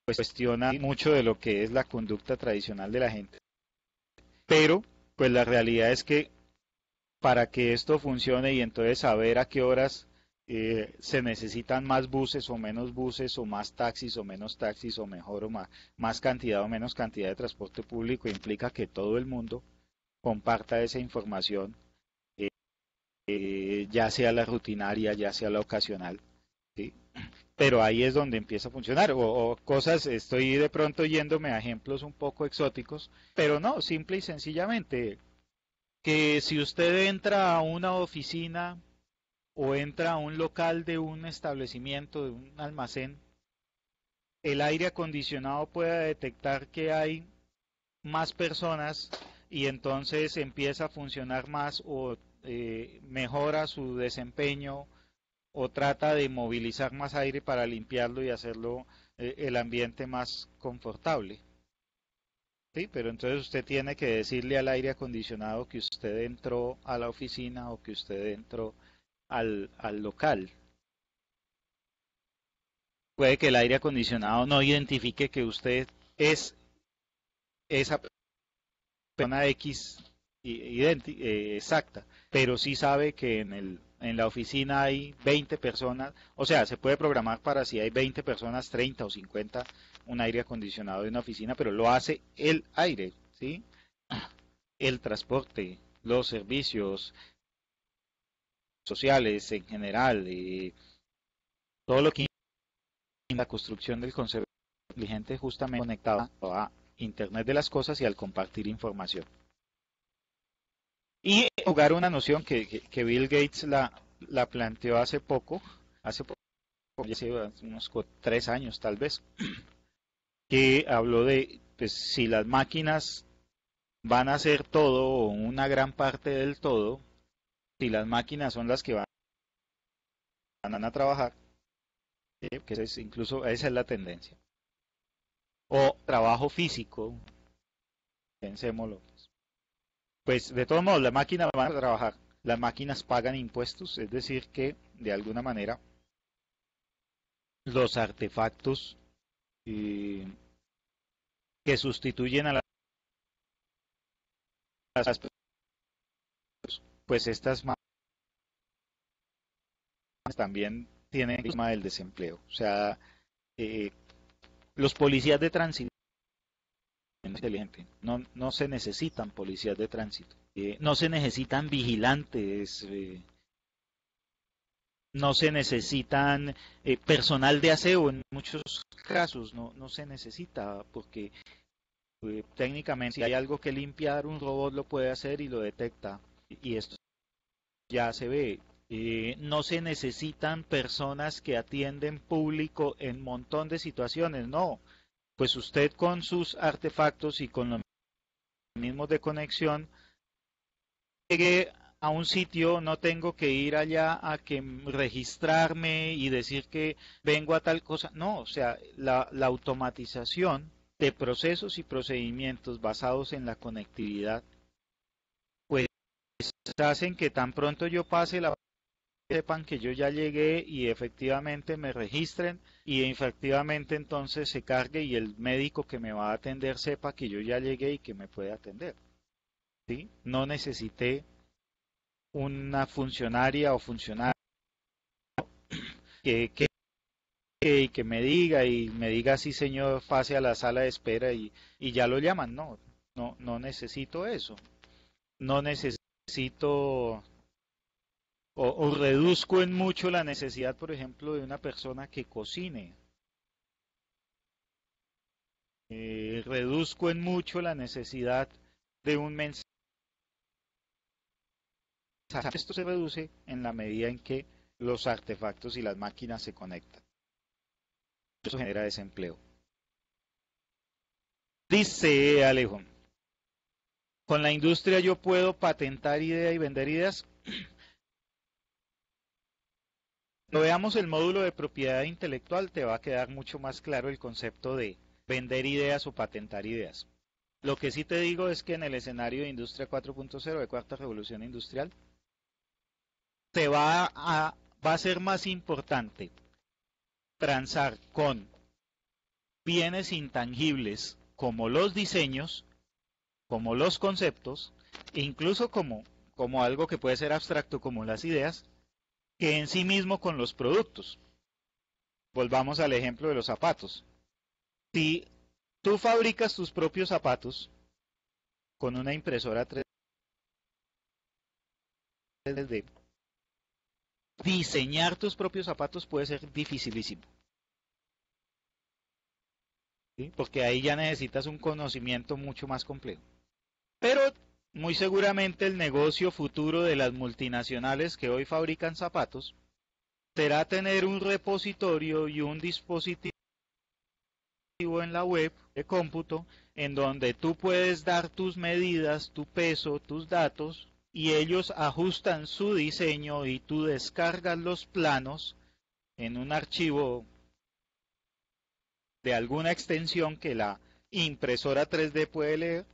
cuestiona mucho de lo que es la conducta tradicional de la gente. Pero pues la realidad es que para que esto funcione y entonces saber a qué horas se necesitan más buses o más taxis o menos taxis o mejor o más cantidad o menos cantidad de transporte público implica que todo el mundo comparta esa información, eh, ya sea la rutinaria, ya sea la ocasional, ¿sí? Pero ahí es donde empieza a funcionar. O cosas, estoy de pronto yéndome a ejemplos un poco exóticos, pero no, simple y sencillamente, que si usted entra a una oficina o entra a un local de un establecimiento, de un almacén, el aire acondicionado pueda detectar que hay más personas y entonces empieza a funcionar más o mejora su desempeño o trata de movilizar más aire para limpiarlo y hacerlo el ambiente más confortable. Sí, pero entonces usted tiene que decirle al aire acondicionado que usted entró a la oficina o que usted entró al local. Puede que el aire acondicionado no identifique que usted es esa persona X exacta, pero sí sabe que en la oficina hay 20 personas, o sea, se puede programar para si hay 20 personas, 30 o 50, un aire acondicionado de una oficina, pero lo hace el aire, ¿sí? El transporte, los servicios sociales en general, todo lo que la construcción del concepto inteligente justamente conectado a Internet de las cosas y al compartir información. Y jugar una noción que Bill Gates la planteó hace poco, hace unos 3 años tal vez, que habló de pues, si las máquinas van a hacer todo o una gran parte del todo, si las máquinas son las que van a trabajar, que incluso esa es la tendencia. O trabajo físico, pensémoslo. Pues de todos modos, las máquinas van a trabajar, las máquinas pagan impuestos, es decir, que de alguna manera los artefactos eh, que sustituyen a las personas, pues estas máquinas también tienen el tema del desempleo. O sea, eh, los policías de tránsito inteligente. No se necesitan policías de tránsito, no se necesitan vigilantes, no se necesitan personal de aseo en muchos casos, no se necesita porque técnicamente si hay algo que limpiar, un robot lo puede hacer y lo detecta y esto ya se ve. No se necesitan personas que atienden público en un montón de situaciones, no. Pues usted con sus artefactos y con los mismos de conexión llegue a un sitio, no tengo que ir allá a que registrarme y decir que vengo a tal cosa. No, o sea, la automatización de procesos y procedimientos basados en la conectividad, pues hacen que tan pronto yo pase la sepan que yo ya llegué y efectivamente me registren y efectivamente entonces se cargue y el médico que me va a atender sepa que yo ya llegué y que me puede atender. ¿Sí? No necesité una funcionaria o funcionario que, que, que me diga sí señor, pase a la sala de espera y ya lo llaman. No necesito eso. No necesito o reduzco en mucho la necesidad, por ejemplo, de una persona que cocine. Reduzco en mucho la necesidad de un mensaje. Esto se reduce en la medida en que los artefactos y las máquinas se conectan. Eso genera desempleo. Dice Alejo, con la industria yo puedo patentar ideas y vender ideas. Lo veamos el módulo de propiedad intelectual, te va a quedar mucho más claro el concepto de vender ideas o patentar ideas. Lo que sí te digo es que en el escenario de Industria 4.0, de cuarta revolución industrial, va a ser más importante transar con bienes intangibles como los diseños, como los conceptos, e incluso como algo que puede ser abstracto como las ideas, que en sí mismo con los productos. Volvamos al ejemplo de los zapatos. Si tú fabricas tus propios zapatos con una impresora 3D, diseñar tus propios zapatos puede ser dificilísimo. ¿Sí? Porque ahí ya necesitas un conocimiento mucho más complejo. Pero muy seguramente el negocio futuro de las multinacionales que hoy fabrican zapatos será tener un repositorio y un dispositivo en la web de cómputo en donde tú puedes dar tus medidas, tu peso, tus datos y ellos ajustan su diseño y tú descargas los planos en un archivo de alguna extensión que la impresora 3D puede leer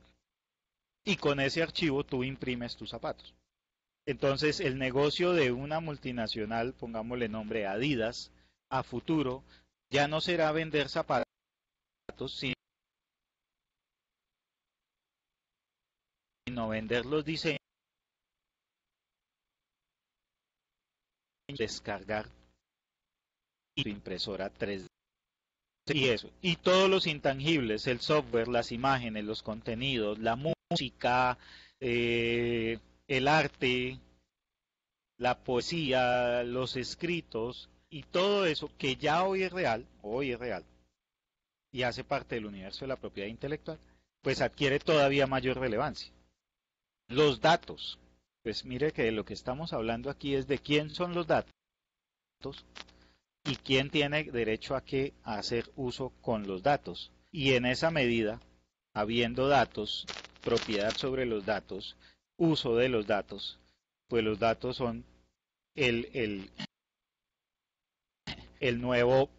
y con ese archivo tú imprimes tus zapatos. Entonces el negocio de una multinacional, pongámosle nombre Adidas, a futuro ya no será vender zapatos, sino vender los diseños, descargar tu impresora 3D. Y eso, y todos los intangibles, el software, las imágenes, los contenidos, la música, el arte, la poesía, los escritos, Y todo eso que ya hoy es real, y hace parte del universo de la propiedad intelectual, pues adquiere todavía mayor relevancia. Los datos, pues mire que lo que estamos hablando aquí es de quién son los datos y quién tiene derecho a qué a hacer uso con los datos. Y en esa medida, habiendo datos, propiedad sobre los datos, uso de los datos, pues los datos son el, el, el nuevo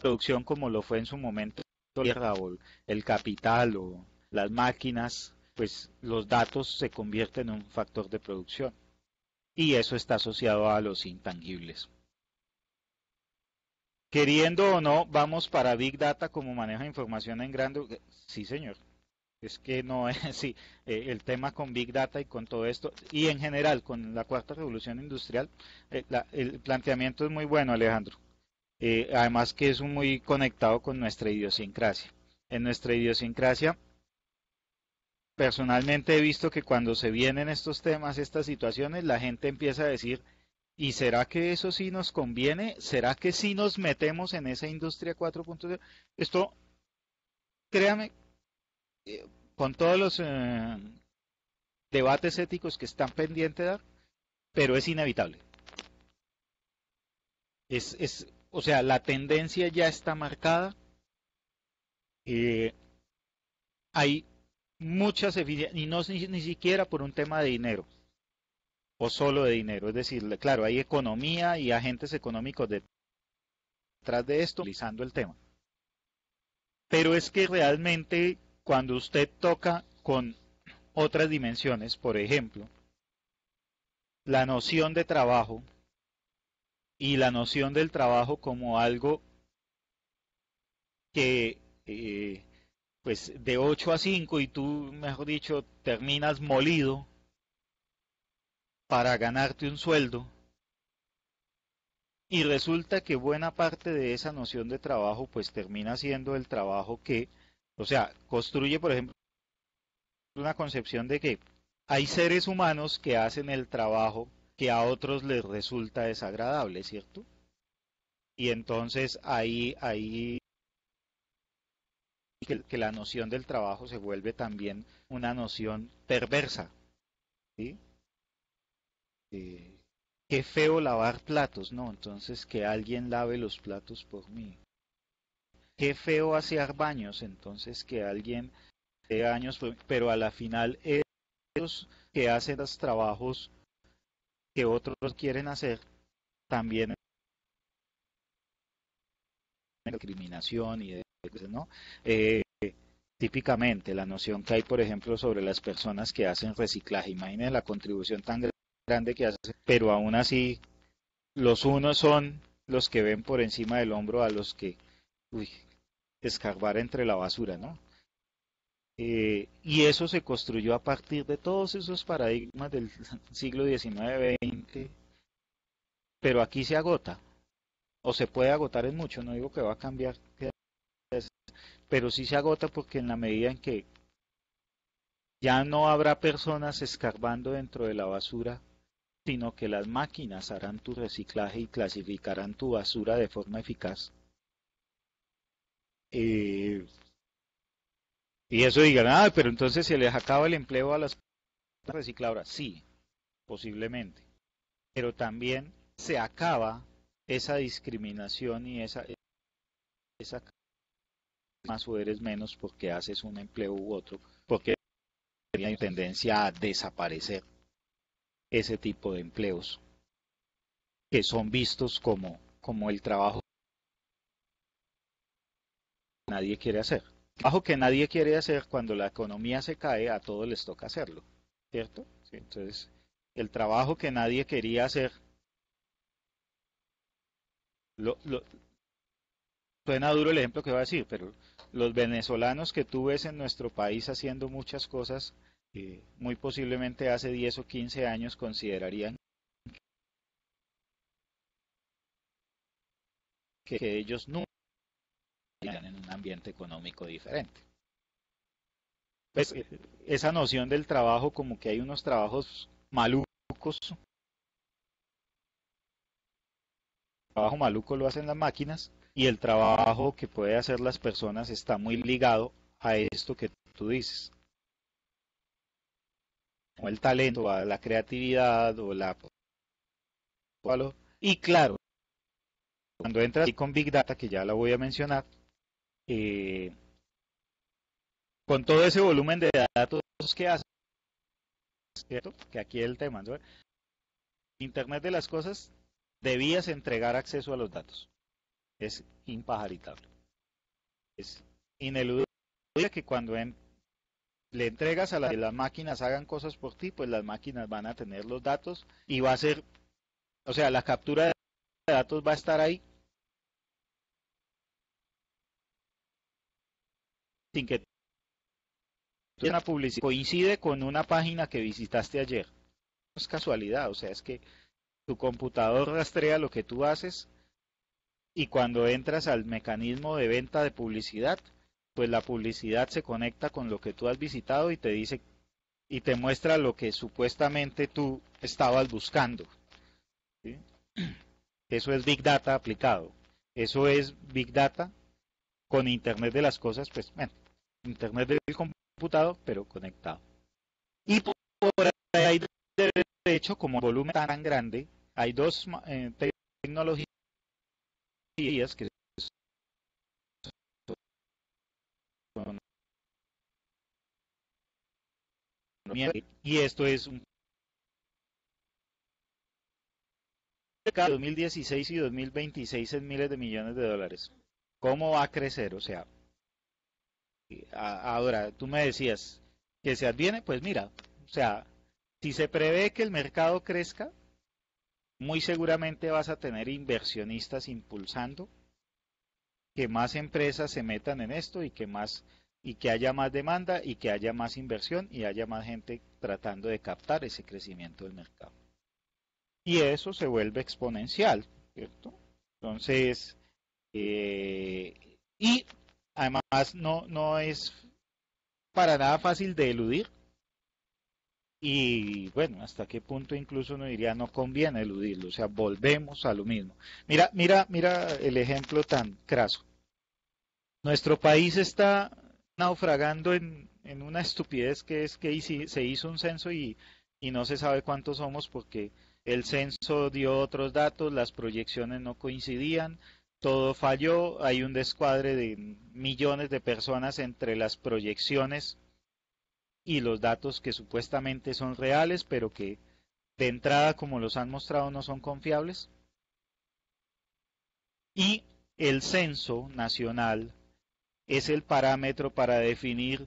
producción como lo fue en su momento la tierra o el capital o las máquinas, pues los datos se convierten en un factor de producción y eso está asociado a los intangibles. Queriendo o no, vamos para Big Data como manejo de información en grande. Sí, señor. Es que no es sí, el tema con Big Data y con todo esto, y en general con la cuarta revolución industrial, el planteamiento es muy bueno, Alejandro. Además que es muy conectado con nuestra idiosincrasia. En nuestra idiosincrasia, personalmente he visto que cuando se vienen estos temas, estas situaciones, la gente empieza a decir, ¿y será que eso sí nos conviene? ¿Será que sí nos metemos en esa industria 4.0? Esto, créame, eh, con todos los debates éticos que están pendientes de dar, pero es inevitable. O sea, la tendencia ya está marcada. eh, Hay muchas eficiencias, y no es ni siquiera por un tema de dinero, o solo de dinero. Es decir, claro, hay economía y agentes económicos detrás de esto, utilizando el tema. Pero es que realmente cuando usted toca con otras dimensiones, por ejemplo, la noción de trabajo y la noción del trabajo como algo que pues de 8 a 5 y tú, mejor dicho, terminas molido para ganarte un sueldo y resulta que buena parte de esa noción de trabajo pues termina siendo el trabajo que, o sea, construye, por ejemplo, una concepción de que hay seres humanos que hacen el trabajo que a otros les resulta desagradable, ¿cierto? Y entonces ahí que la noción del trabajo se vuelve también una noción perversa, ¿sí? Eh, Qué feo lavar platos, ¿no? Entonces que alguien lave los platos por mí. Qué feo hacer baños, entonces que alguien hace años, pero a la final ellos que hacen los trabajos que otros quieren hacer, también hay discriminación y de, ¿no? Eh, Típicamente la noción que hay, por ejemplo, sobre las personas que hacen reciclaje, imaginen la contribución tan grande que hacen, pero aún así los unos son los que ven por encima del hombro a los que, uy, escarbar entre la basura, ¿no? Y eso se construyó a partir de todos esos paradigmas del siglo XIX, XX, pero aquí se agota, o se puede agotar en mucho, no digo que va a cambiar, pero sí se agota porque en la medida en que ya no habrá personas escarbando dentro de la basura, sino que las máquinas harán tu reciclaje y clasificarán tu basura de forma eficaz. Eh, y eso digan, ah, pero entonces se les acaba el empleo a las recicladoras. Sí, posiblemente. Pero también se acaba esa discriminación y esa más o eres menos porque haces un empleo u otro, porque hay tendencia a desaparecer ese tipo de empleos que son vistos como el trabajo que nadie quiere hacer. El trabajo que nadie quiere hacer cuando la economía se cae, a todos les toca hacerlo, ¿cierto? Sí, entonces, el trabajo que nadie quería hacer, lo, suena duro el ejemplo que voy a decir, pero los venezolanos que tú ves en nuestro país haciendo muchas cosas, muy posiblemente hace 10 o 15 años considerarían que ellos no estarían en un ambiente económico diferente. Pues esa noción del trabajo como que hay unos trabajos malucos trabajo maluco lo hacen las máquinas y el trabajo que puede hacer las personas está muy ligado a esto que tú dices, o el talento, a la creatividad o la... Y claro, cuando entras ahí con Big Data, que ya la voy a mencionar, eh, con todo ese volumen de datos que hace, ¿cierto? Que aquí es el tema, ¿no? Internet de las cosas, debías entregar acceso a los datos. Es impajaritable. Es ineludible que cuando le entregas a que las máquinas hagan cosas por ti, pues las máquinas van a tener los datos y va a ser, o sea, la captura de datos va a estar ahí sin que una publicidad coincide con una página que visitaste ayer. No es casualidad, o sea, es que tu computador rastrea lo que tú haces y cuando entras al mecanismo de venta de publicidad, pues la publicidad se conecta con lo que tú has visitado y te dice y te muestra lo que supuestamente tú estabas buscando. ¿Sí? Eso es Big Data aplicado. Eso es Big Data con Internet de las cosas, pues bueno, Internet del computador, pero conectado. Y por ahí, de hecho, como el volumen tan grande, hay dos tecnologías que son, y esto es un cada 2016 y 2026 en miles de millones de dólares. ¿Cómo va a crecer? O sea, ahora tú me decías que se adviene, pues mira, o sea, si se prevé que el mercado crezca, muy seguramente vas a tener inversionistas impulsando que más empresas se metan en esto y que haya más demanda y que haya más inversión y haya más gente tratando de captar ese crecimiento del mercado. Y eso se vuelve exponencial, ¿cierto? Entonces, eh, y además no es para nada fácil de eludir. Y bueno, hasta qué punto incluso uno diría no conviene eludirlo, o sea, volvemos a lo mismo. Mira el ejemplo tan craso. Nuestro país está naufragando en una estupidez que es que se hizo un censo y no se sabe cuántos somos porque el censo dio otros datos, las proyecciones no coincidían, todo falló, hay un descuadre de millones de personas entre las proyecciones y los datos que supuestamente son reales, pero que de entrada, como los han mostrado, no son confiables. Y el censo nacional es el parámetro para definir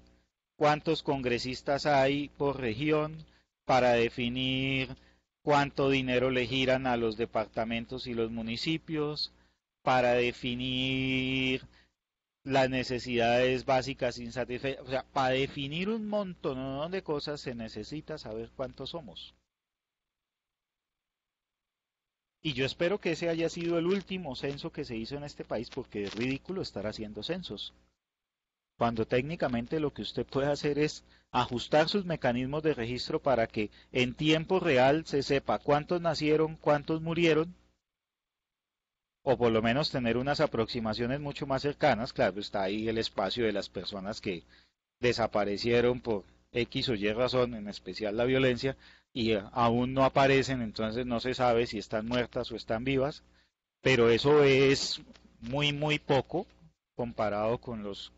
cuántos congresistas hay por región, para definir cuánto dinero le giran a los departamentos y los municipios, para definir las necesidades básicas insatisfechas. O sea, para definir un montón de cosas se necesita saber cuántos somos. Y yo espero que ese haya sido el último censo que se hizo en este país porque es ridículo estar haciendo censos. Cuando técnicamente lo que usted puede hacer es ajustar sus mecanismos de registro para que en tiempo real se sepa cuántos nacieron, cuántos murieron, o por lo menos tener unas aproximaciones mucho más cercanas. Claro, está ahí el espacio de las personas que desaparecieron por X o Y razón, en especial la violencia, y aún no aparecen, entonces no se sabe si están muertas o están vivas, pero eso es muy poco comparado con los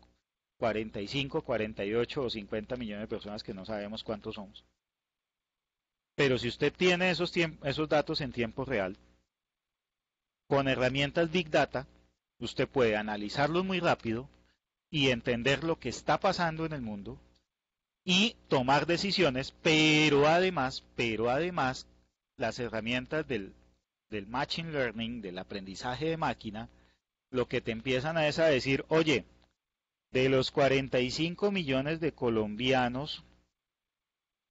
45, 48 o 50 millones de personas que no sabemos cuántos somos. Pero si usted tiene esos datos en tiempo real, con herramientas Big Data, usted puede analizarlos muy rápido y entender lo que está pasando en el mundo y tomar decisiones, pero además, las herramientas del Machine Learning, del aprendizaje de máquina, lo que te empiezan a es a decir, oye, de los 45 millones de colombianos,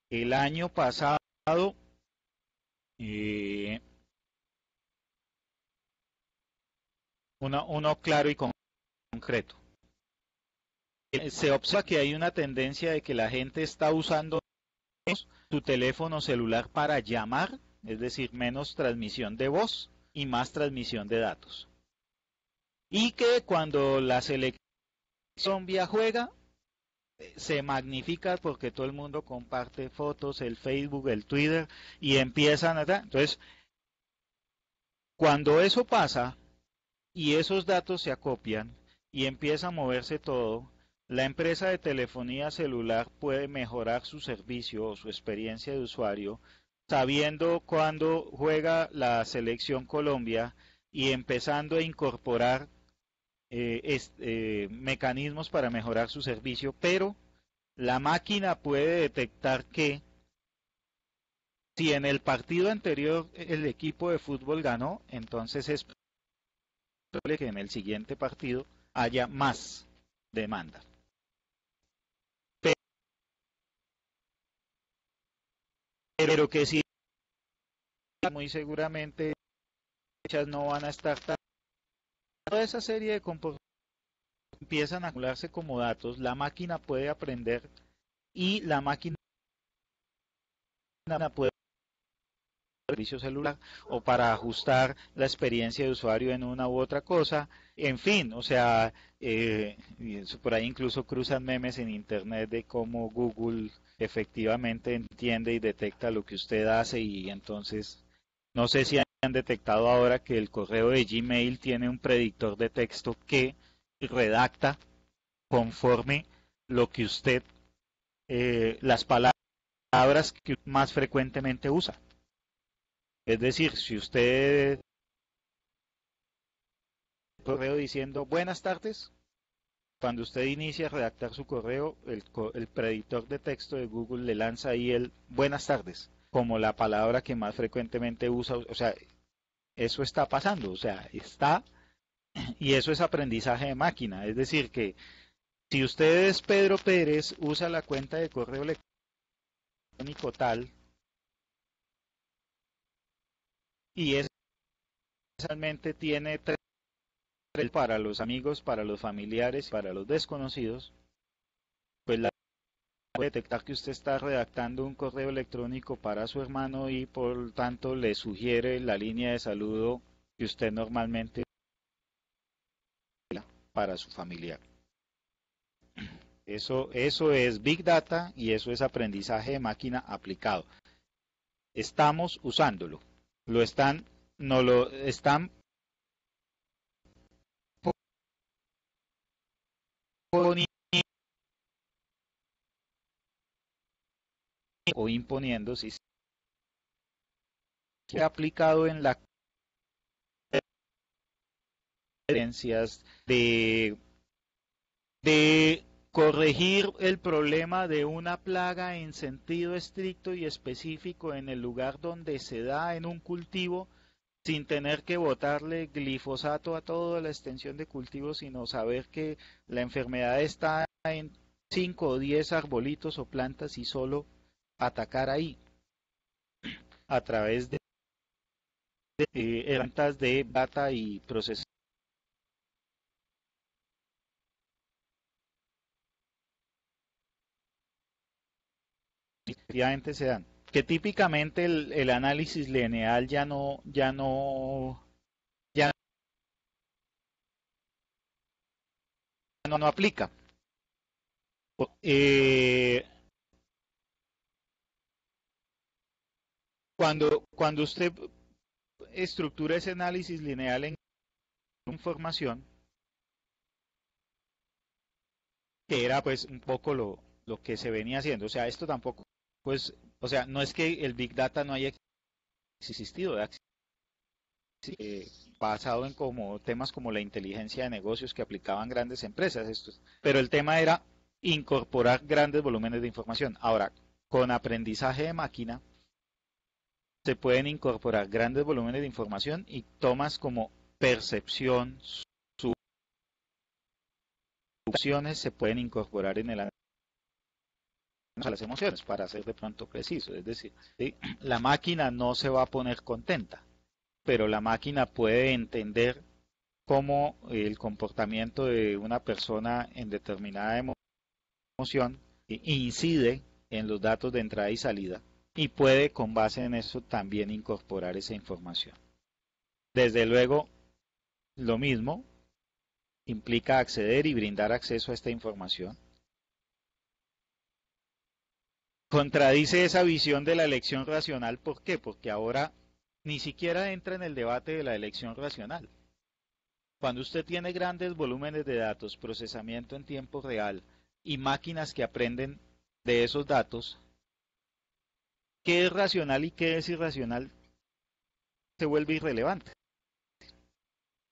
el año pasado, eh, uno claro y concreto. Se observa que hay una tendencia de que la gente está usando su teléfono celular para llamar, es decir, menos transmisión de voz y más transmisión de datos. Y que cuando la selección Colombia juega, se magnifica porque todo el mundo comparte fotos, el Facebook, el Twitter, y empiezan a... Entonces, cuando eso pasa y esos datos se acopian y empieza a moverse todo, la empresa de telefonía celular puede mejorar su servicio o su experiencia de usuario sabiendo cuándo juega la selección Colombia y empezando a incorporar mecanismos para mejorar su servicio, pero la máquina puede detectar que si en el partido anterior el equipo de fútbol ganó, entonces es probable que en el siguiente partido haya más demanda. Pero que si muy seguramente no van a estar tan... Toda esa serie de comportamientos empiezan a acumularse como datos, la máquina puede aprender y la máquina puede servicio celular o para ajustar la experiencia de usuario en una u otra cosa, en fin, o sea, por ahí incluso cruzan memes en internet de cómo Google efectivamente entiende y detecta lo que usted hace y entonces, no sé si han detectado ahora que el correo de Gmail tiene un predictor de texto que redacta conforme lo que usted, las palabras que más frecuentemente usa. Es decir, si usted correo diciendo buenas tardes, cuando usted inicia a redactar su correo, el predictor de texto de Google le lanza ahí el buenas tardes como la palabra que más frecuentemente usa. O sea, eso está pasando, o sea, está, y eso es aprendizaje de máquina. Es decir, que si usted es Pedro Pérez, usa la cuenta de correo electrónico tal, y es realmente tiene tres para los amigos, para los familiares, para los desconocidos, pues la puede detectar que usted está redactando un correo electrónico para su hermano y por tanto le sugiere la línea de saludo que usted normalmente para su familiar. Eso es Big Data y eso es aprendizaje de máquina aplicado. Estamos usándolo. Lo están, no lo están poniendo o imponiendo si se ha aplicado en la creencias de corregir el problema de una plaga en sentido estricto y específico en el lugar donde se da en un cultivo sin tener que botarle glifosato a toda la extensión de cultivo, sino saber que la enfermedad está en 5 o 10 arbolitos o plantas y solo atacar ahí a través de herramientas de data y procesos. Efectivamente se dan. Que típicamente el análisis lineal ya no aplica. Eh, cuando usted estructura ese análisis lineal en información, que era pues un poco lo que se venía haciendo, o sea, esto tampoco, pues, o sea, no es que el Big Data no haya existido, eh, basado en como temas como la inteligencia de negocios que aplicaban grandes empresas, estos, pero el tema era incorporar grandes volúmenes de información. Ahora, con aprendizaje de máquina, se pueden incorporar grandes volúmenes de información y tomas como percepción, opciones se pueden incorporar en el análisis de las emociones, para ser de pronto preciso. Es decir, ¿sí? La máquina no se va a poner contenta, pero la máquina puede entender cómo el comportamiento de una persona en determinada emoción incide en los datos de entrada y salida y puede con base en eso también incorporar esa información. Desde luego, lo mismo implica acceder y brindar acceso a esta información. Contradice esa visión de la elección racional. ¿Por qué? Porque ahora ni siquiera entra en el debate de la elección racional. Cuando usted tiene grandes volúmenes de datos, procesamiento en tiempo real y máquinas que aprenden de esos datos, qué es racional y qué es irracional se vuelve irrelevante.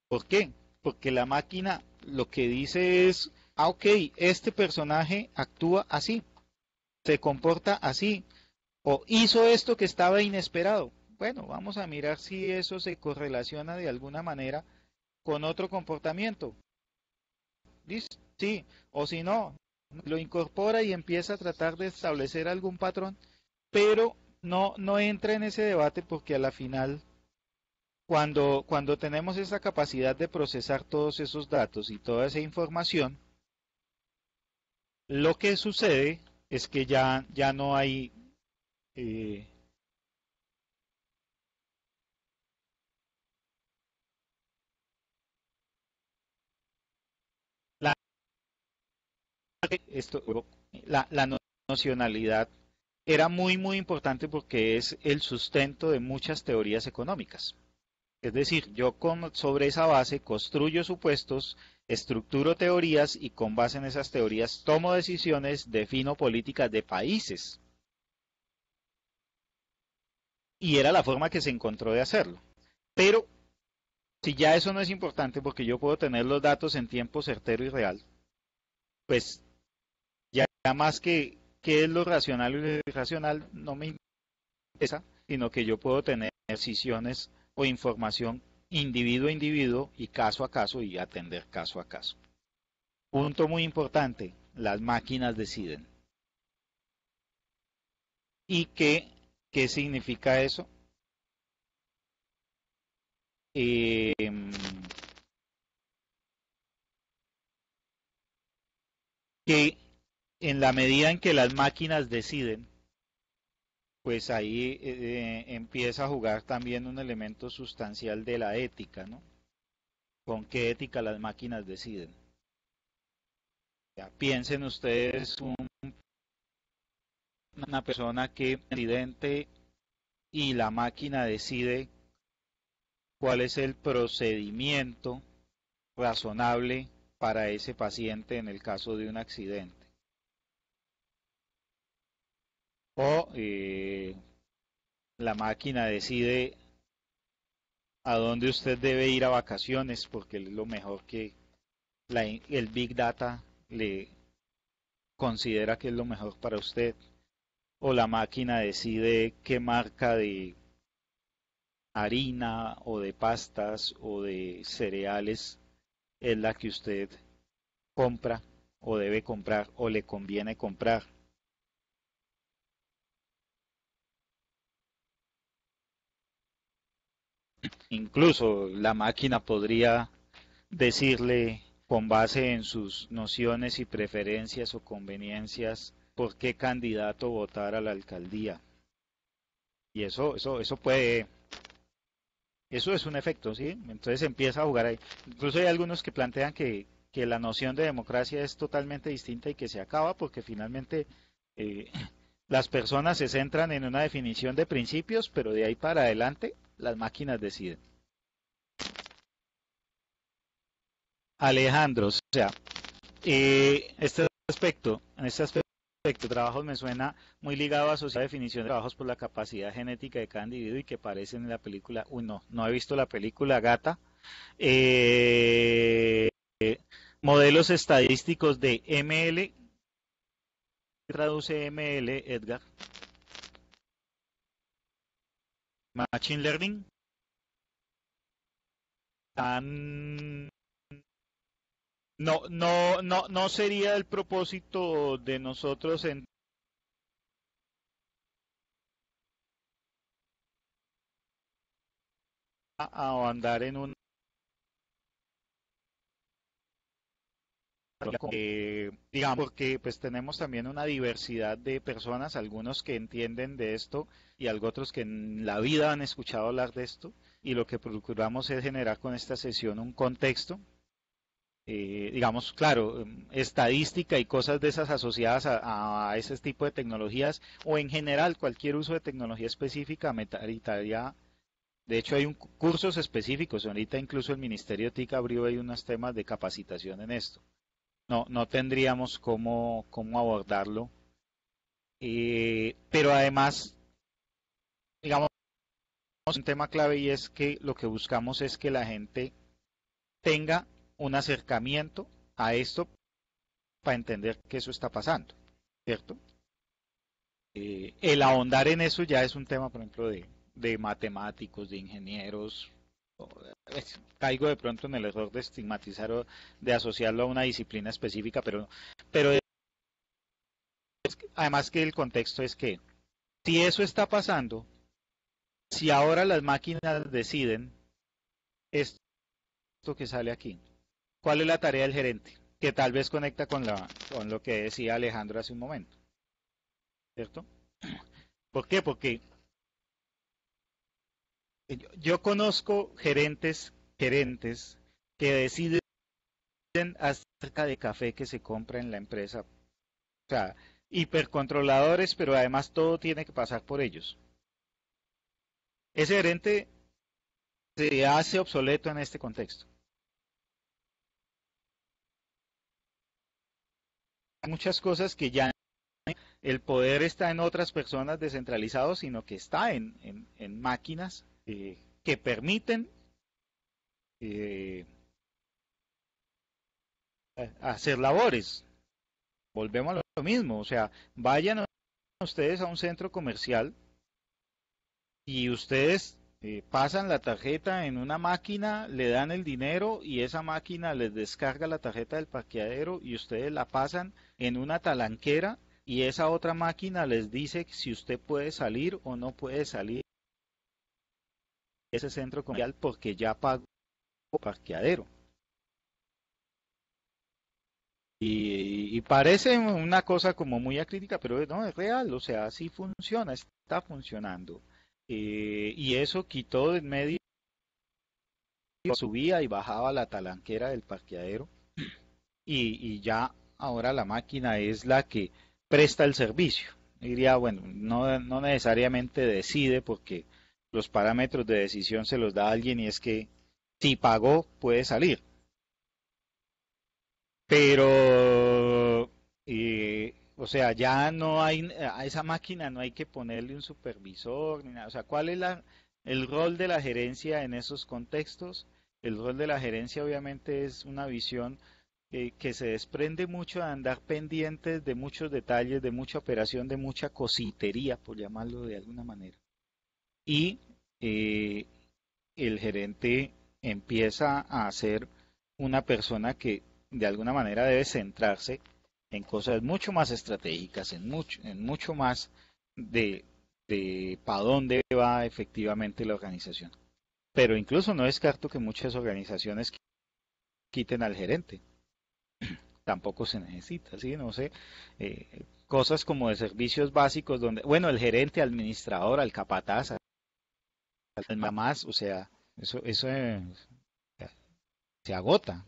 ¿Por qué? Porque la máquina lo que dice es, ok, este personaje actúa así, se comporta así, o hizo esto que estaba inesperado. Bueno, vamos a mirar si eso se correlaciona de alguna manera con otro comportamiento. ¿Listo? Sí, o si no, lo incorpora y empieza a tratar de establecer algún patrón, pero no entra en ese debate porque a la final, cuando tenemos esa capacidad de procesar todos esos datos y toda esa información, lo que sucede es que ya no hay eh, la, esto, la nocionalidad era muy importante porque es el sustento de muchas teorías económicas. Es decir, sobre esa base construyo supuestos, estructuro teorías y con base en esas teorías tomo decisiones, defino políticas de países. Y era la forma que se encontró de hacerlo. Pero si ya eso no es importante porque yo puedo tener los datos en tiempo certero y real, pues ya más que qué es lo racional y lo irracional no me interesa, sino que yo puedo tener decisiones o información individuo a individuo y caso a caso y atender caso a caso. Punto muy importante, las máquinas deciden. ¿Y qué significa eso? Eh, que en la medida en que las máquinas deciden, pues ahí empieza a jugar también un elemento sustancial de la ética, ¿no? ¿Con qué ética las máquinas deciden? Ya, piensen ustedes una persona que accidente y la máquina decide cuál es el procedimiento razonable para ese paciente en el caso de un accidente. O la máquina decide a dónde usted debe ir a vacaciones porque es lo mejor que el Big Data le considera que es lo mejor para usted. O la máquina decide qué marca de harina o de pastas o de cereales es la que usted compra o debe comprar o le conviene comprar. Incluso la máquina podría decirle con base en sus nociones y preferencias o conveniencias por qué candidato votar a la alcaldía. Y eso puede, eso es un efecto, ¿sí? Entonces empieza a jugar ahí. Incluso hay algunos que plantean que la noción de democracia es totalmente distinta y que se acaba porque finalmente eh, las personas se centran en una definición de principios, pero de ahí para adelante las máquinas deciden. Alejandro, o sea, en este aspecto de trabajos me suena muy ligado a la definición de trabajos por la capacidad genética de cada individuo y que aparecen en la película, uy, no he visto la película Gata, eh, modelos estadísticos de ML, traduce ML, Edgar, Machine Learning, tan, no sería el propósito de nosotros en a andar en un digamos porque pues tenemos también una diversidad de personas, algunos que entienden de esto y algo otros que en la vida han escuchado hablar de esto. y lo que procuramos es generar con esta sesión un contexto, digamos, claro, estadística y cosas de esas asociadas a ese tipo de tecnologías o en general cualquier uso de tecnología específica ameritaría. De hecho, hay cursos específicos. Ahorita incluso el Ministerio TIC abrió ahí unos temas de capacitación en esto. No tendríamos cómo abordarlo. Pero además, digamos, un tema clave y es que lo que buscamos es que la gente tenga un acercamiento a esto para entender que eso está pasando, ¿cierto? El ahondar en eso ya es un tema, por ejemplo, de matemáticos, de ingenieros. Caigo de pronto en el error de estigmatizar o de asociarlo a una disciplina específica, pero además que el contexto es que si eso está pasando, si ahora las máquinas deciden esto que sale aquí, ¿cuál es la tarea del gerente? Que tal vez conecta con lo que decía Alejandro hace un momento, ¿cierto? ¿Por qué? Porque yo conozco gerentes que deciden acerca de café que se compra en la empresa. O sea, hipercontroladores, pero además todo tiene que pasar por ellos. Ese gerente se hace obsoleto en este contexto. Hay muchas cosas que ya el poder está en otras personas descentralizados, sino que está en máquinas que permiten eh, hacer labores. Volvemos a lo mismo, o sea, vayan ustedes a un centro comercial y ustedes pasan la tarjeta en una máquina, le dan el dinero y esa máquina les descarga la tarjeta del parqueadero y ustedes la pasan en una talanquera y esa otra máquina les dice si usted puede salir o no puede salir de ese centro comercial porque ya pagó el parqueadero. Y parece una cosa como muy acrítica, pero no, es real, o sea, así funciona, está funcionando. Y eso quitó de en medio, subía y bajaba la talanquera del parqueadero y ya ahora la máquina es la que presta el servicio. Diría, bueno, no necesariamente decide porque los parámetros de decisión se los da alguien y es que si pagó puede salir. Pero, o sea, ya no hay, a esa máquina no hay que ponerle un supervisor ni nada. O sea, ¿cuál es el rol de la gerencia en esos contextos? El rol de la gerencia obviamente es una visión que se desprende mucho de andar pendientes de muchos detalles, de mucha operación, de mucha cositería, por llamarlo de alguna manera. Y eh, el gerente empieza a ser una persona que de alguna manera debe centrarse en cosas mucho más estratégicas, en mucho más de para dónde va efectivamente la organización. Pero incluso no descarto que muchas organizaciones quiten al gerente, tampoco se necesita, ¿sí? No sé, cosas como de servicios básicos donde, bueno, el gerente, administrador, al capataz, al mamás, o sea, eso se agota,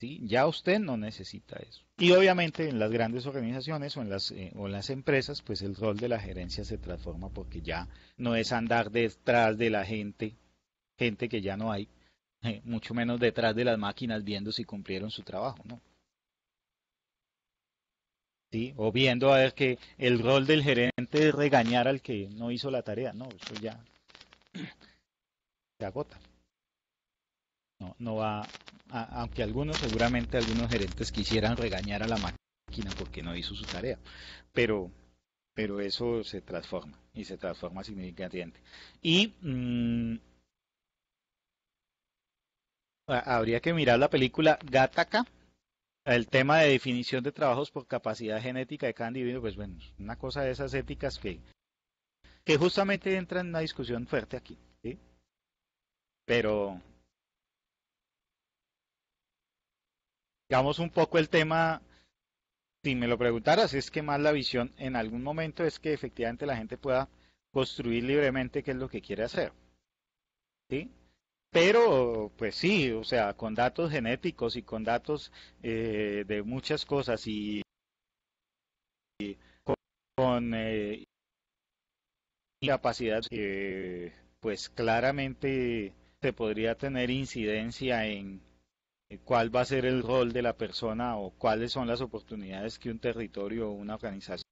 ¿sí? Ya usted no necesita eso. Y obviamente en las grandes organizaciones o en las empresas, pues el rol de la gerencia se transforma porque ya no es andar detrás de la gente que ya no hay, mucho menos detrás de las máquinas viendo si cumplieron su trabajo, ¿no? ¿Sí? O viendo a ver que el rol del gerente es regañar al que no hizo la tarea, no, eso ya se agota. No va, aunque seguramente algunos gerentes quisieran regañar a la máquina porque no hizo su tarea, pero, pero eso se transforma y se transforma significativamente. Y habría que mirar la película Gattaca, el tema de definición de trabajos por capacidad genética de cada individuo, pues bueno, es una cosa de esas éticas que justamente entra en una discusión fuerte aquí, ¿sí? Pero digamos un poco el tema. Si me lo preguntaras, es que más la visión en algún momento es que efectivamente la gente pueda construir libremente qué es lo que quiere hacer. ¿sí? Pero, pues sí, o sea, con datos genéticos y con datos de muchas cosas y con capacidad, pues claramente se podría tener incidencia en cuál va a ser el rol de la persona o cuáles son las oportunidades que un territorio o una organización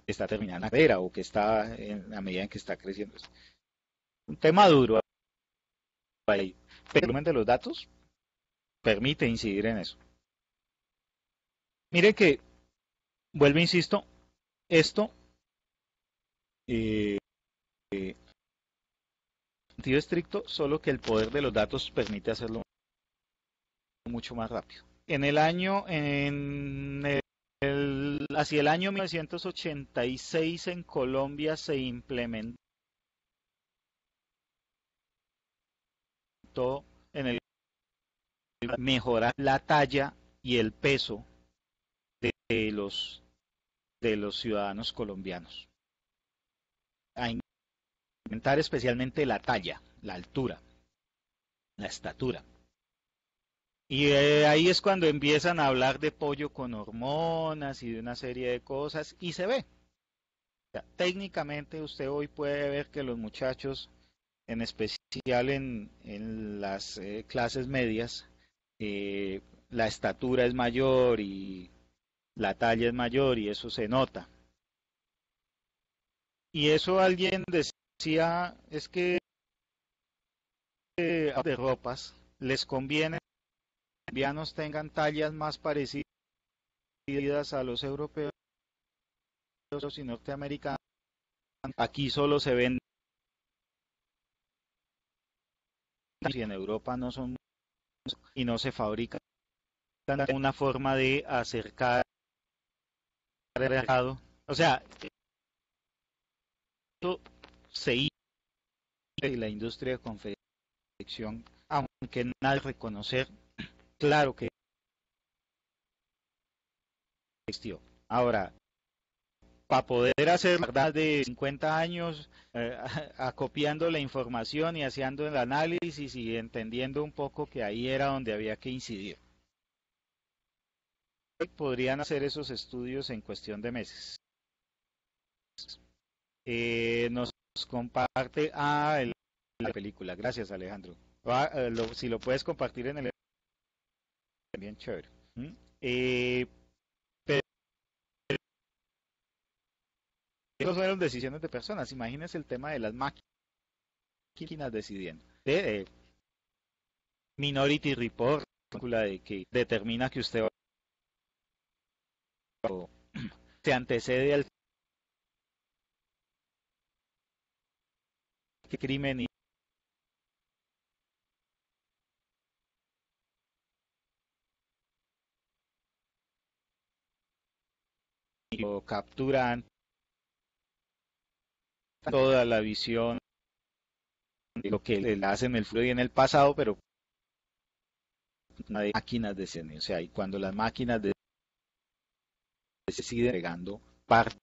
está terminando la carrera o que está en la medida en que está creciendo. Es un tema duro ahí, pero el volumen de los datos permite incidir en eso. Mire que, vuelvo, insisto, esto, eh, en sentido estricto, solo que el poder de los datos permite hacerlo mucho más rápido. En el año, hacia el año 1986 en Colombia se implementó en el mejorar la talla y el peso de los ciudadanos colombianos. A incrementar especialmente la talla, la altura, la estatura. Y ahí es cuando empiezan a hablar de pollo con hormonas y de una serie de cosas y se ve. O sea, técnicamente usted hoy puede ver que los muchachos, en especial en las clases medias, la estatura es mayor y la talla es mayor y eso se nota. Y eso alguien decía, es que de ropas les conviene que los colombianos tengan tallas más parecidas a los europeos y norteamericanos. Aquí solo se ven y en Europa no son y no se fabrican. Una forma de acercar el mercado. O sea, esto se hizo en la industria de confección, aunque nadie reconocer, claro que existió. Ahora, para poder hacer la verdad de 50 años, acopiando la información y haciendo el análisis y entendiendo un poco que ahí era donde había que incidir. Podrían hacer esos estudios en cuestión de meses. Nos comparte la película. Gracias, Alejandro. Si lo puedes compartir en el bien chévere. ¿Mm? Eh, pero eso fueron decisiones de personas. Imagínense el tema de las máquinas decidiendo. Minority Report, película de que determina que usted se antecede al crimen y lo capturan toda la visión de lo que le hacen en el futuro y en el pasado, pero de máquinas deciden. O sea, y cuando las máquinas deciden pegando parte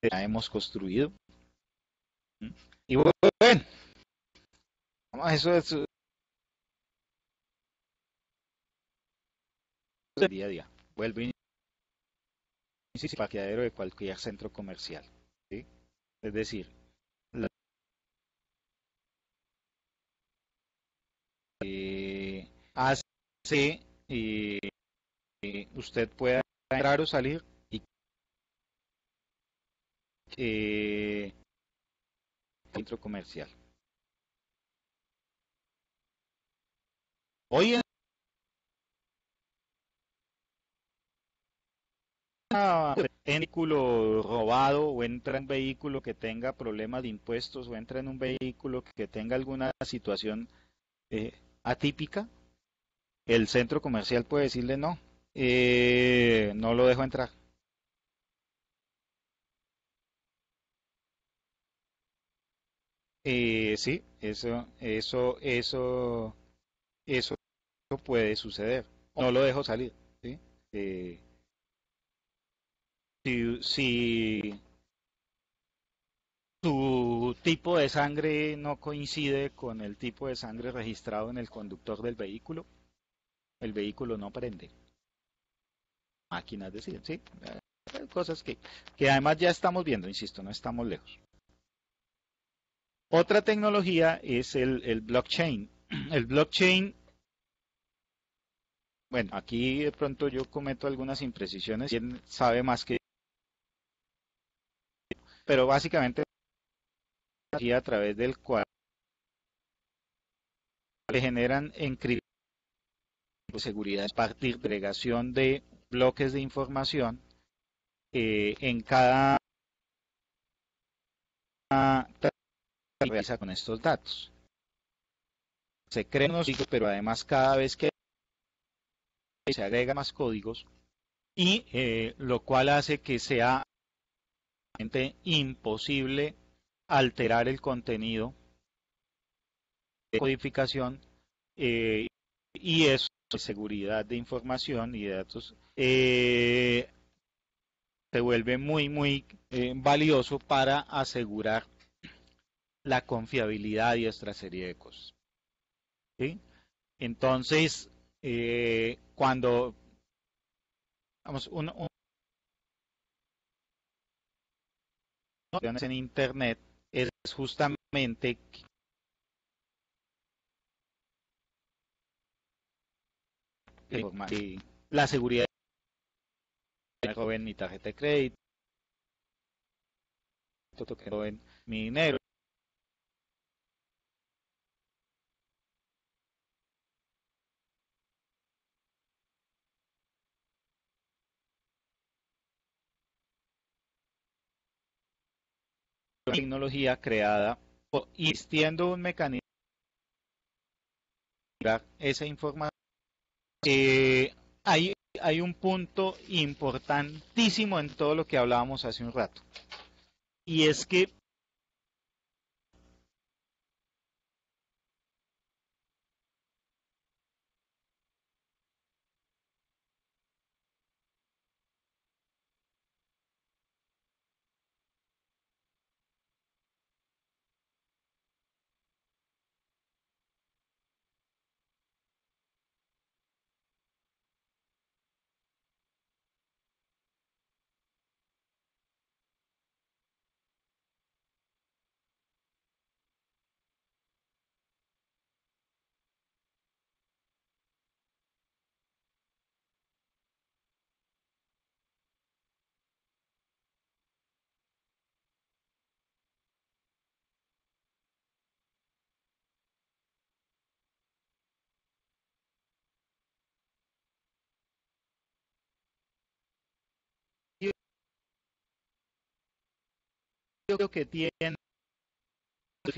que ya hemos construido. ¿Mm? Y bueno, eso es el día a día. Vuelve a parqueadero de cualquier centro comercial. ¿Sí? Es decir, hace eh, usted pueda entrar o salir y centro comercial. Hoy en un vehículo robado o entra en un vehículo que tenga problemas de impuestos o entra en un vehículo que tenga alguna situación atípica, el centro comercial puede decirle no, no lo dejo entrar. Sí, eso puede suceder. No lo dejo salir, ¿sí? Eh, si tu tipo de sangre no coincide con el tipo de sangre registrado en el conductor del vehículo, el vehículo no prende. Máquinas deciden, ¿sí? Cosas que además ya estamos viendo, insisto, no estamos lejos. Otra tecnología es el blockchain. El blockchain, bueno, aquí de pronto yo cometo algunas imprecisiones, quién sabe más que, pero básicamente a través del cual se generan encriptaciones de seguridad a partir de agregación de bloques de información en cada realiza con estos datos. Se crean unos códigos, pero además cada vez que se agregan más códigos y lo cual hace que sea imposible alterar el contenido de codificación y eso de seguridad de información y de datos se vuelve muy valioso para asegurar la confiabilidad y otra serie de cosas. ¿Sí? Entonces, cuando vamos, en Internet es justamente la seguridad de que roben mi tarjeta de crédito, que roben mi dinero. Tecnología creada y existiendo un mecanismo para esa información. Hay, hay un punto importantísimo en todo lo que hablábamos hace un rato. Y es que yo creo que tiene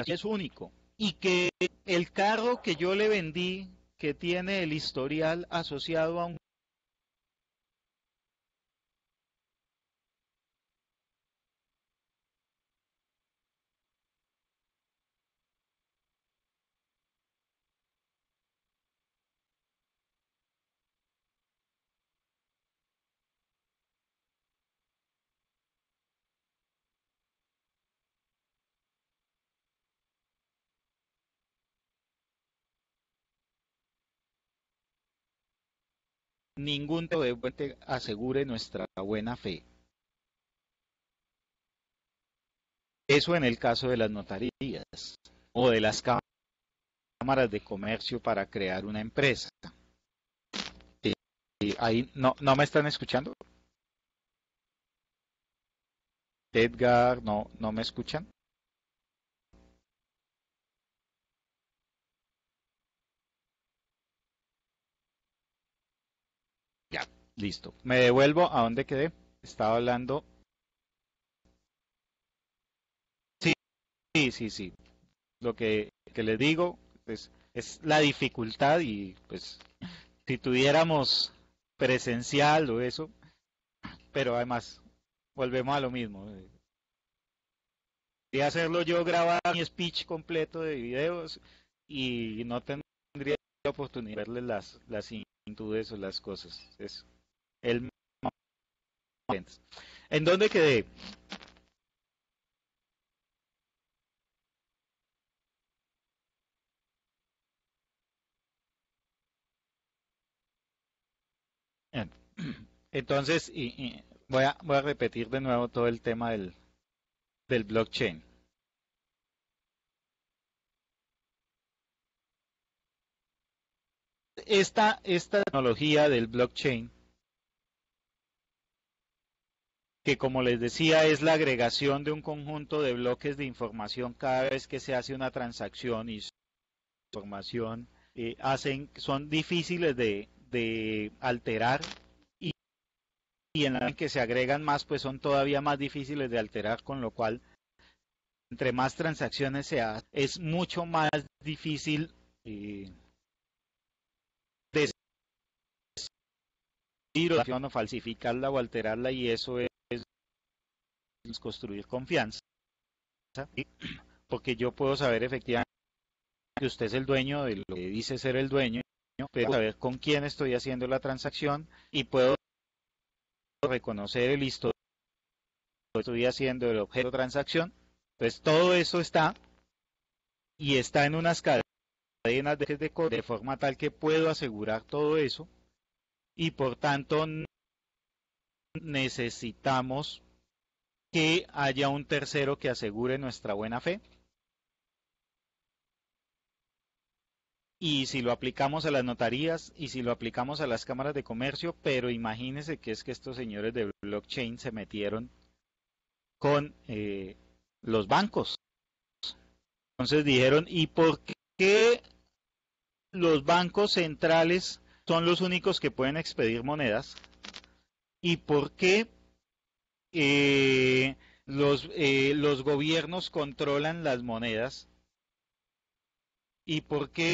es único y que el carro que yo le vendí que tiene el historial asociado a un ningún delincuente asegure nuestra buena fe. Eso en el caso de las notarías o de las cámaras de comercio para crear una empresa. Sí, ahí no me están escuchando. Edgar, no me escuchan. Ya, listo. Me devuelvo a donde quedé. Estaba hablando. Sí, sí. Lo que les digo es la dificultad y pues si tuviéramos presencial o eso, pero además volvemos a lo mismo. Quería hacerlo yo, grabar mi speech completo de videos y no tendría la oportunidad de verles las similitudes o las cosas. Es el momento. ¿En dónde quedé? Bien. Entonces, voy a repetir de nuevo todo el tema del blockchain. Esta tecnología del blockchain, que como les decía es la agregación de un conjunto de bloques de información cada vez que se hace una transacción y su información son difíciles de alterar y, y en la que se agregan más pues son todavía más difíciles de alterar, con lo cual entre más transacciones se hacen es mucho más difícil decidir o falsificarla o alterarla, y eso es construir confianza, ¿sí? Porque yo puedo saber efectivamente que usted es el dueño de lo que dice ser el dueño, pero saber con quién estoy haciendo la transacción y puedo reconocer el historial que estoy haciendo el objeto de transacción. Entonces todo eso está y está en unas cadenas de código de forma tal que puedo asegurar todo eso, y por tanto necesitamos que haya un tercero que asegure nuestra buena fe. Y si lo aplicamos a las notarías y si lo aplicamos a las cámaras de comercio, pero imagínense que es que estos señores de blockchain se metieron con los bancos. Entonces dijeron, ¿y por qué los bancos centrales son los únicos que pueden expedir monedas? ¿Y por qué los gobiernos controlan las monedas? ¿Y por qué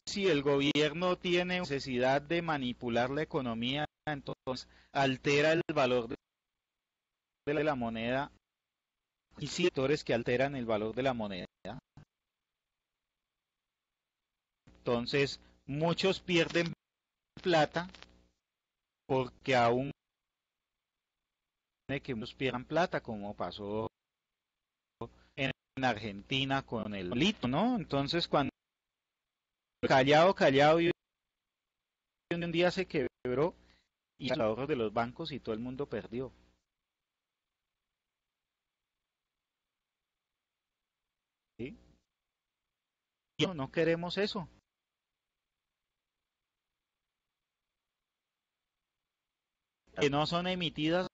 si el gobierno tiene necesidad de manipular la economía, entonces altera el valor de la moneda? Y sectores que alteran el valor de la moneda. Entonces, muchos pierden plata porque aún que muchos pierdan plata, como pasó en Argentina con el lito, ¿no? Entonces, cuando callado, y un día se quebró y los ahorros de los bancos y todo el mundo perdió. ¿Sí? Y no queremos eso. Que no son emitidas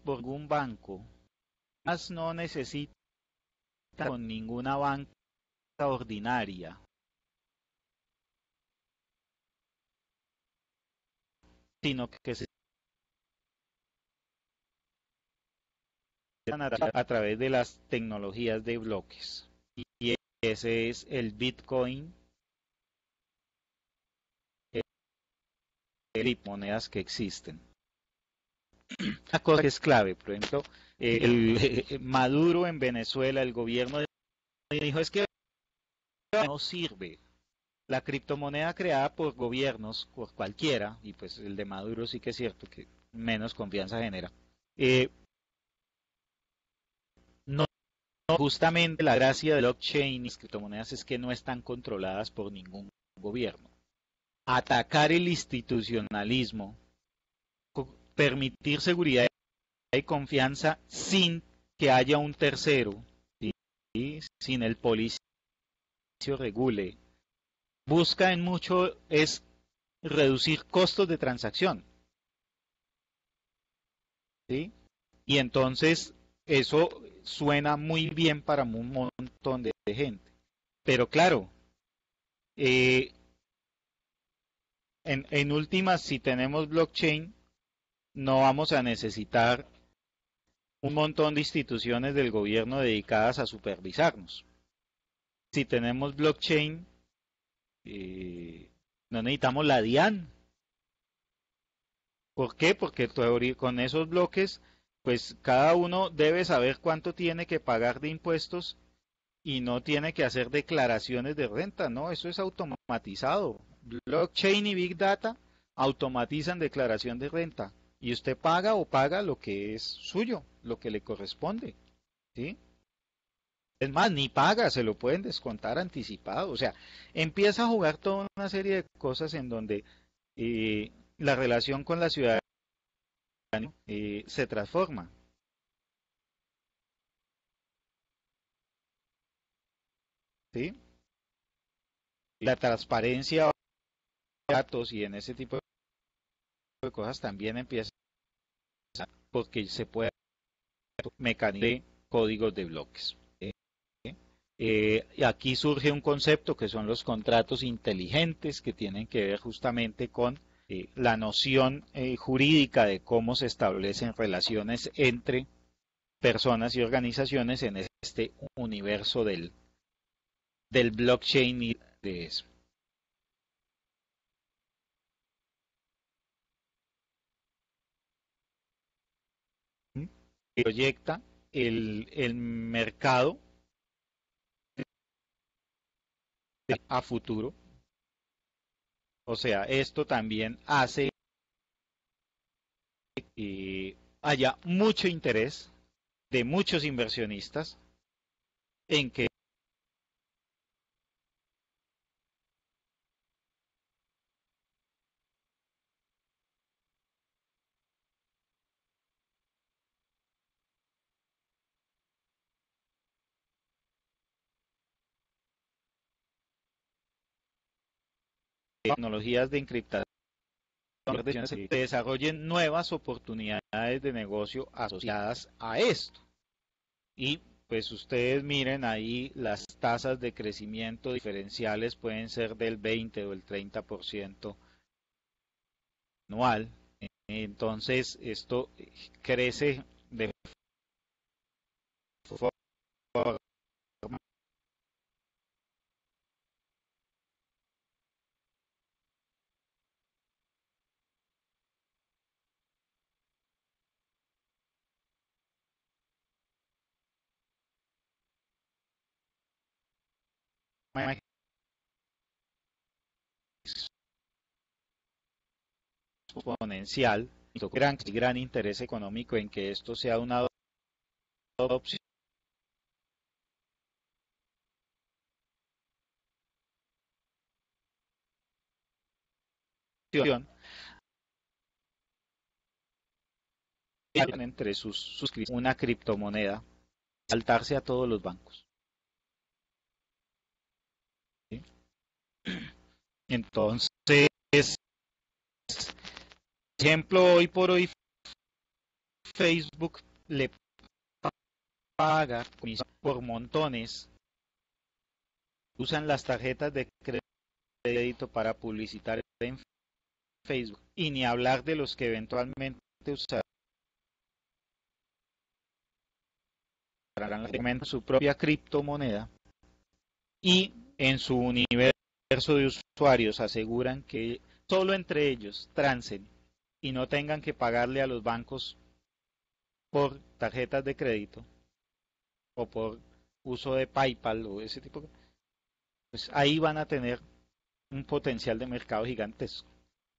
por ningún banco. Más no necesita con ninguna banca ordinaria, sino que se a través de las tecnologías de bloques. Y ese es el Bitcoin, criptomonedas que existen. Una cosa que es clave, por ejemplo, Maduro en Venezuela, el gobierno dijo es que no sirve. La criptomoneda creada por gobiernos, por cualquiera, y pues el de Maduro sí que es cierto que menos confianza genera. No, justamente la gracia de blockchain y las criptomonedas es que no están controladas por ningún gobierno. Atacar el institucionalismo, permitir seguridad y confianza sin que haya un tercero, ¿sí? Sin el policía regule, busca en mucho es reducir costos de transacción, ¿sí? Y entonces eso suena muy bien para un montón de gente. Pero claro, eh, en últimas, si tenemos blockchain, no vamos a necesitar un montón de instituciones del gobierno dedicadas a supervisarnos. Si tenemos blockchain, no necesitamos la DIAN. ¿Por qué? Porque con esos bloques, pues cada uno debe saber cuánto tiene que pagar de impuestos y no tiene que hacer declaraciones de renta, ¿no? Eso es automatizado. Blockchain y Big Data automatizan declaración de renta. y usted paga o paga lo que es suyo, lo que le corresponde, ¿sí? Es más, ni paga, se lo pueden descontar anticipado. O sea, empieza a jugar toda una serie de cosas en donde la relación con la ciudadanía se transforma. ¿Sí? La transparencia de datos y en ese tipo de cosas también empieza porque se puede mecanismos de códigos de bloques. Y aquí surge un concepto que son los contratos inteligentes que tienen que ver justamente con la noción jurídica de cómo se establecen relaciones entre personas y organizaciones en este universo del blockchain y de eso. Proyecta el mercado a futuro. O sea, esto también hace que haya mucho interés de muchos inversionistas en que tecnologías de encriptación se desarrollen nuevas oportunidades de negocio asociadas a esto. Y pues ustedes miren ahí las tasas de crecimiento diferenciales pueden ser del 20 o el 30% anual. Entonces esto crece de forma exponencial, gran interés económico en que esto sea una opción entre sus una criptomoneda, saltarse a todos los bancos. ¿Sí? Entonces, ejemplo, hoy por hoy Facebook le paga por montones, usan las tarjetas de crédito para publicitar en Facebook y ni hablar de los que eventualmente usarán su propia criptomoneda y en su universo de usuarios aseguran que solo entre ellos trancen y no tengan que pagarle a los bancos por tarjetas de crédito o por uso de PayPal o ese tipo de cosas, pues ahí van a tener un potencial de mercado gigantesco.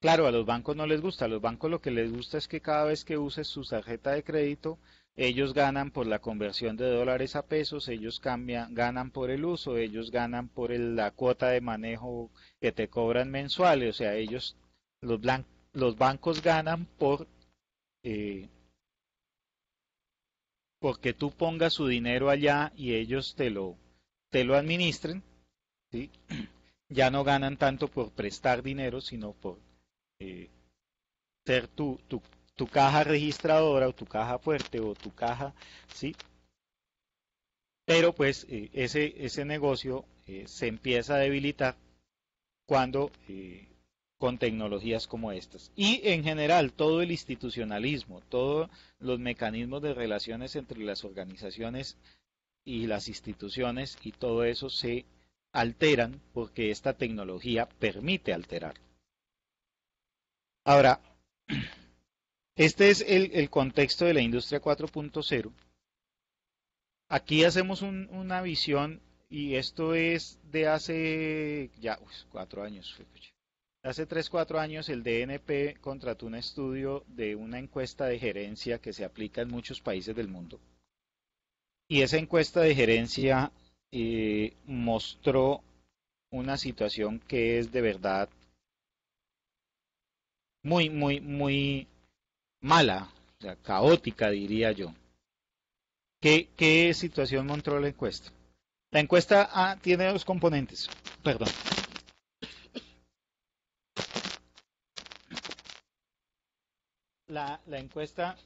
Claro, a los bancos no les gusta, a los bancos lo que les gusta es que cada vez que uses su tarjeta de crédito, ellos ganan por la conversión de dólares a pesos, ellos ganan por el uso, ellos ganan por la cuota de manejo que te cobran mensuales, o sea, los bancos ganan eh, porque tú pongas su dinero allá y ellos te lo administren, ¿sí? Ya no ganan tanto por prestar dinero, sino por eh, ser tu caja registradora o tu caja fuerte o tu caja, ¿sí? Pero pues ese negocio se empieza a debilitar cuando con tecnologías como estas. Y en general todo el institucionalismo, todos los mecanismos de relaciones entre las organizaciones y las instituciones y todo eso se alteran porque esta tecnología permite alterar. Ahora, este es el contexto de la industria 4.0. Aquí hacemos una visión y esto es de hace ya 4 años. hace 3 4 años el DNP contrató un estudio de una encuesta de gerencia que se aplica en muchos países del mundo. Y esa encuesta de gerencia mostró una situación que es de verdad muy, muy, muy mala, o sea, caótica, diría yo. ¿Qué situación mostró la encuesta? La encuesta tiene dos componentes. Perdón. La encuesta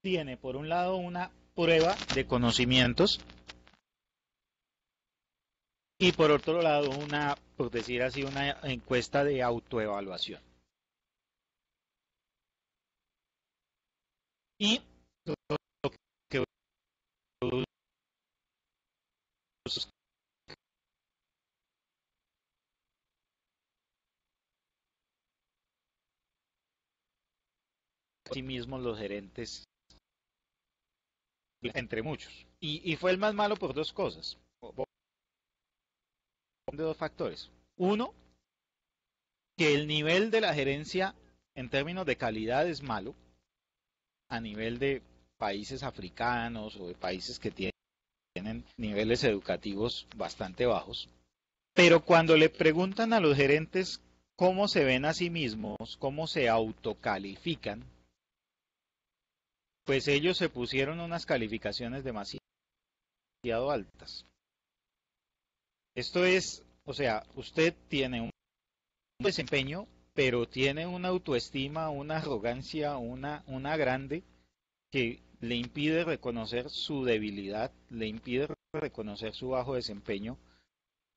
tiene, por un lado, una prueba de conocimientos y por otro lado, una, por decir así, una encuesta de autoevaluación. Y lo que sí mismos los gerentes, entre muchos. Y fue el más malo por dos cosas, de dos factores. Uno, que el nivel de la gerencia en términos de calidad es malo a nivel de países africanos o de países que tienen niveles educativos bastante bajos. Pero cuando le preguntan a los gerentes cómo se ven a sí mismos, cómo se autocalifican, pues ellos se pusieron unas calificaciones demasiado altas. Esto es, o sea, usted tiene un desempeño, pero tiene una autoestima, una arrogancia, una grande que le impide reconocer su debilidad, le impide reconocer su bajo desempeño.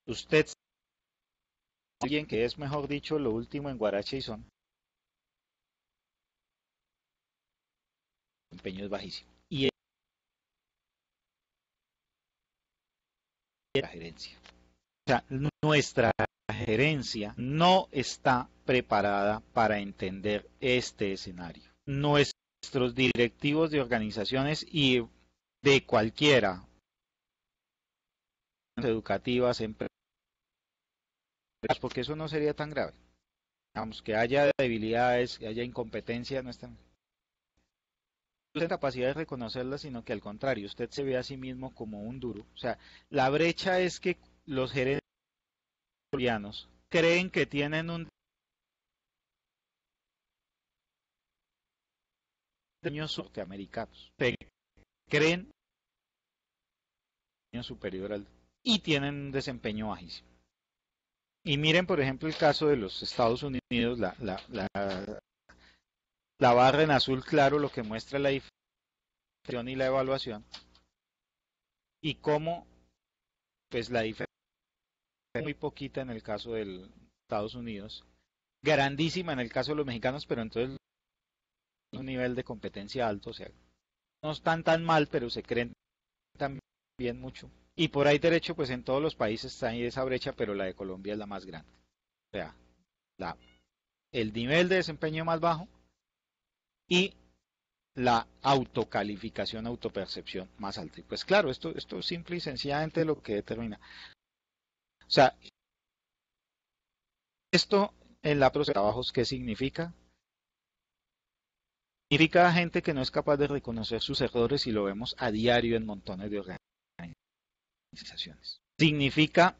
Usted es alguien que es, mejor dicho, lo último en Guarache y son, el desempeño es bajísimo. Y es la gerencia. O sea, nuestra gerencia no está preparada para entender este escenario. Nuestros directivos de organizaciones y de cualquiera, educativas, empresas, porque eso no sería tan grave. Vamos, que haya debilidades, que haya incompetencia, no están en capacidad de reconocerlas, sino que al contrario, usted se ve a sí mismo como un duro. O sea, la brecha es que los gerentes colombianos creen que tienen un desempeño norteamericanos, creen superior al y tienen un desempeño bajísimo. Y miren, por ejemplo, el caso de los Estados Unidos, la barra en azul claro lo que muestra la diferencia y la evaluación, y cómo pues la diferencia es muy poquita en el caso de Estados Unidos, grandísima en el caso de los mexicanos, pero entonces un nivel de competencia alto, o sea, no están tan mal, pero se creen también mucho. Y por ahí derecho, pues en todos los países está ahí esa brecha, pero la de Colombia es la más grande. O sea, la, el nivel de desempeño más bajo y la autocalificación, autopercepción más alta. Y pues claro, esto es simple y sencillamente lo que determina. O sea, esto en la proceso de trabajos, ¿qué significa? Significa gente que no es capaz de reconocer sus errores y lo vemos a diario en montones de organizaciones. Significa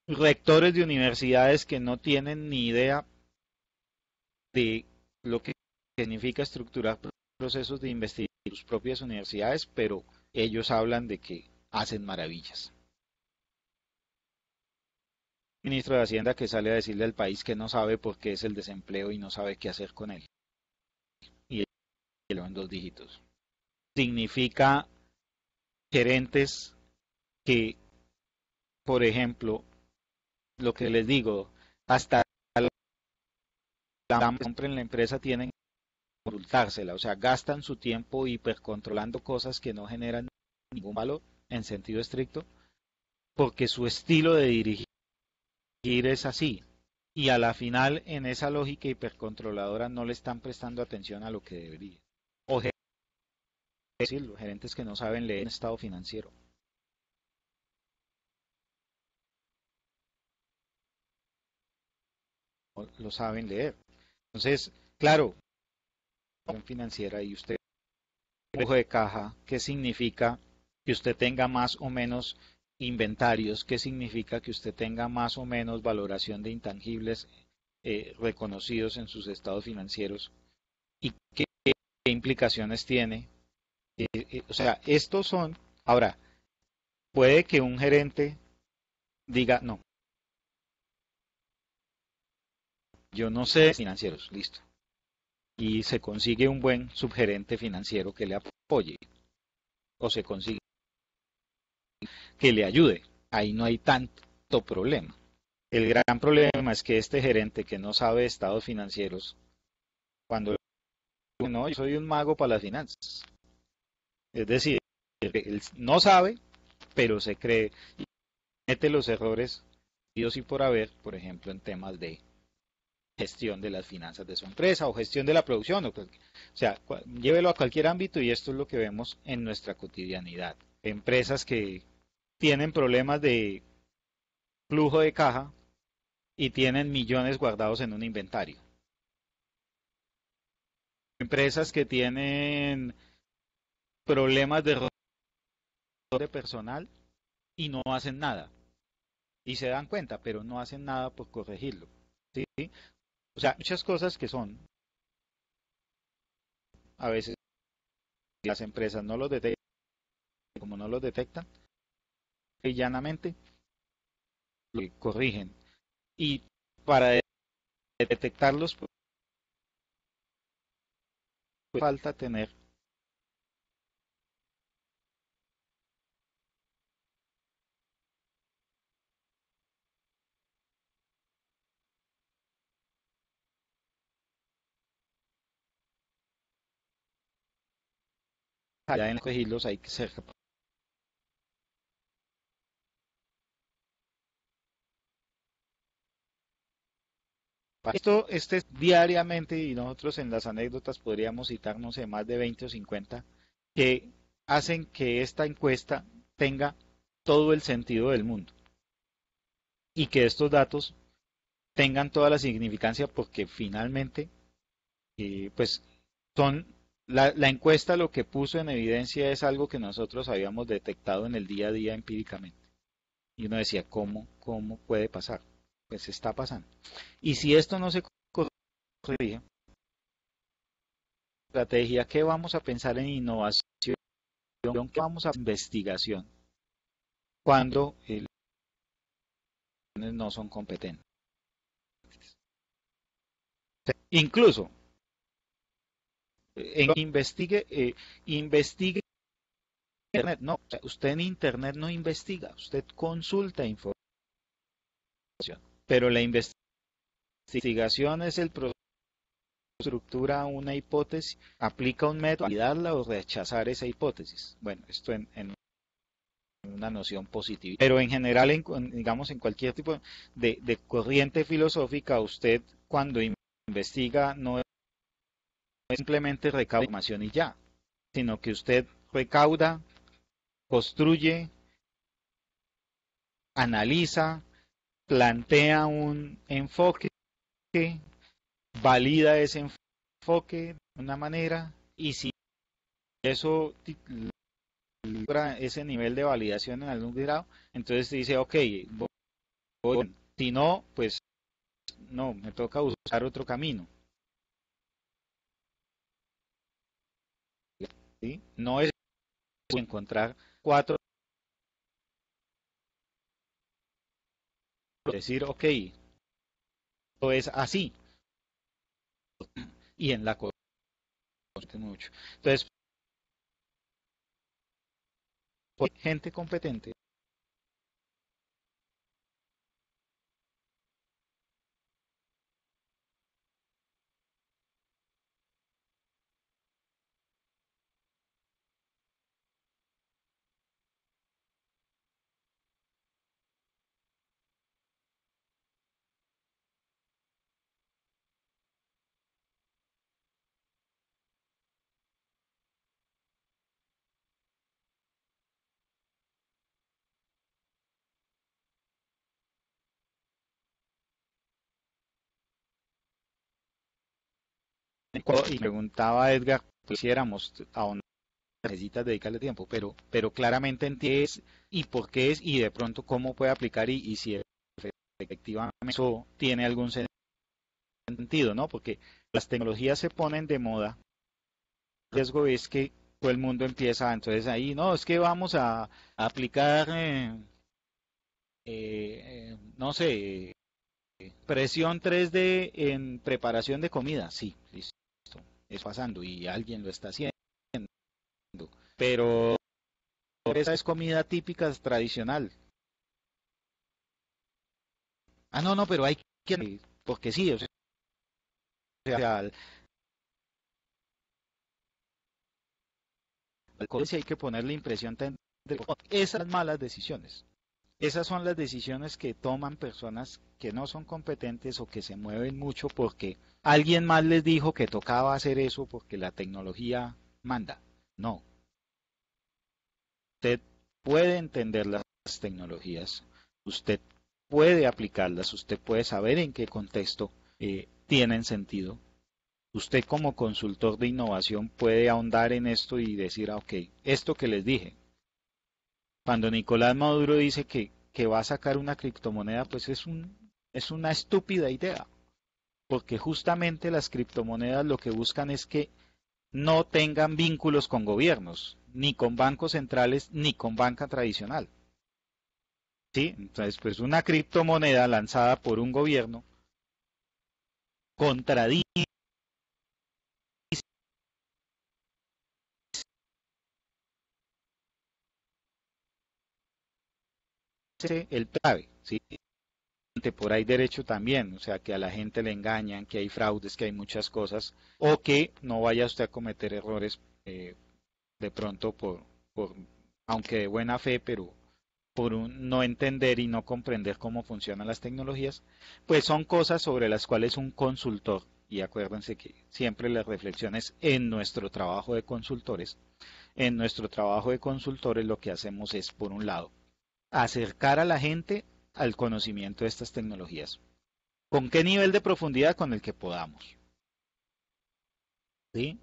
rectores de universidades que no tienen ni idea de lo que significa estructurar procesos de investigación en sus propias universidades, pero ellos hablan de que hacen maravillas. Ministro de Hacienda que sale a decirle al país que no sabe por qué es el desempleo y no sabe qué hacer con él. Y lo en dos dígitos. Significa gerentes que, por ejemplo, lo que les digo, hasta la compra en la empresa tienen que consultársela, o sea, gastan su tiempo hipercontrolando cosas que no generan ningún valor en sentido estricto, porque su estilo de dirigir es así. Y a la final, en esa lógica hipercontroladora, no le están prestando atención a lo que debería. O decir, los gerentes que no saben leer un estado financiero, no lo saben leer. Entonces, claro, financiera y usted flujo de caja, ¿qué significa que usted tenga más o menos inventarios? ¿Qué significa que usted tenga más o menos valoración de intangibles reconocidos en sus estados financieros? ¿Y qué implicaciones tiene? O sea, estos son, ahora, puede que un gerente diga, no, yo no sé de financieros, listo. Y se consigue un buen subgerente financiero que le apoye o se consigue que le ayude. Ahí no hay tanto problema. El gran problema es que este gerente que no sabe de estados financieros, cuando no, yo soy un mago para las finanzas. Es decir, él no sabe, pero se cree y mete los errores Dios y por haber, por ejemplo, en temas de gestión de las finanzas de su empresa o gestión de la producción. O sea, llévelo a cualquier ámbito y esto es lo que vemos en nuestra cotidianidad. Empresas que tienen problemas de flujo de caja y tienen millones guardados en un inventario. Empresas que tienen problemas de rotación de personal y no hacen nada. Y se dan cuenta, pero no hacen nada por corregirlo. ¿Sí? O sea, muchas cosas que son, a veces las empresas no los detectan, como no los detectan, y llanamente lo corrigen. Y para detectarlos, pues, falta tener allá en corregirlos, hay que ser capaz. Esto este es diariamente y nosotros en las anécdotas podríamos citar, no sé, más de 20 o 50 que hacen que esta encuesta tenga todo el sentido del mundo y que estos datos tengan toda la significancia porque finalmente pues son la encuesta lo que puso en evidencia es algo que nosotros habíamos detectado en el día a día empíricamente. Y uno decía, ¿cómo puede pasar? Pues está pasando. Y si esto no se corrige, estrategia, ¿qué vamos a pensar en innovación? ¿Qué vamos a investigación? Cuando no son competentes. Incluso, investigue Internet. No, usted en Internet no investiga, usted consulta información. Pero la investigación es el proceso que estructura una hipótesis, aplica un método, validarla o rechazar esa hipótesis. Bueno, esto en una noción positiva. Pero en general, digamos, en cualquier tipo de corriente filosófica, usted cuando investiga no es simplemente recauda información y ya, sino que usted recauda, construye, analiza, plantea un enfoque, valida ese enfoque de una manera y si eso logra ese nivel de validación en algún grado, entonces dice, ok, voy, si no, pues no, me toca buscar otro camino. ¿Sí? No es encontrar cuatro, decir, ok, esto es así, y en la corriente mucho. Entonces, gente competente Y preguntaba a Edgar, pues, quisiéramos a dónde necesitas dedicarle tiempo, pero claramente entiendes y por qué es y de pronto cómo puede aplicar y si efectivamente eso tiene algún sentido, ¿no? Porque las tecnologías se ponen de moda. El riesgo es que todo el mundo empieza, entonces ahí, no, es que vamos a aplicar, no sé, presión 3D en preparación de comida. Sí, listo, es pasando y alguien lo está haciendo. Pero esa es comida típica tradicional. Ah, no, no, pero hay que, porque sí, o sea, al coche hay que ponerle impresión 3D. Esas malas decisiones. Esas son las decisiones que toman personas que no son competentes o que se mueven mucho porque alguien más les dijo que tocaba hacer eso porque la tecnología manda. No, usted puede entender las tecnologías, usted puede aplicarlas, usted puede saber en qué contexto tienen sentido. Usted como consultor de innovación puede ahondar en esto y decir, ah, ok, esto que les dije. Cuando Nicolás Maduro dice que va a sacar una criptomoneda, pues es una estúpida idea, porque justamente las criptomonedas lo que buscan es que no tengan vínculos con gobiernos, ni con bancos centrales, ni con banca tradicional. ¿Sí? Entonces, pues una criptomoneda lanzada por un gobierno contradice el clave, ¿sí? Por ahí derecho también, o sea, que a la gente le engañan, que hay fraudes, que hay muchas cosas, o que no vaya usted a cometer errores de pronto por, aunque de buena fe, pero por no entender y no comprender cómo funcionan las tecnologías, pues son cosas sobre las cuales un consultor, y acuérdense que siempre las reflexiones en nuestro trabajo de consultores, en nuestro trabajo de consultores lo que hacemos es, por un lado, acercar a la gente al conocimiento de estas tecnologías. ¿Con qué nivel de profundidad? Con el que podamos. ¿Sí?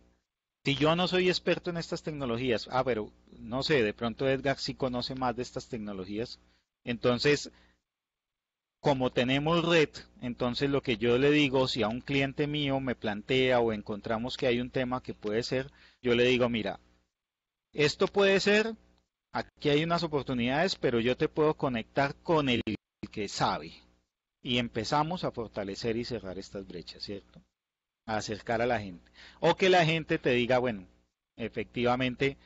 Si yo no soy experto en estas tecnologías, pero no sé, de pronto Edgar sí conoce más de estas tecnologías, entonces, como tenemos red, entonces lo que yo le digo, si a un cliente mío me plantea o encontramos que hay un tema que puede ser, yo le digo, mira, esto puede ser, aquí hay unas oportunidades, pero yo te puedo conectar con el que sabe. Y empezamos a fortalecer y cerrar estas brechas, ¿cierto? A acercar a la gente. O que la gente te diga, bueno, efectivamente,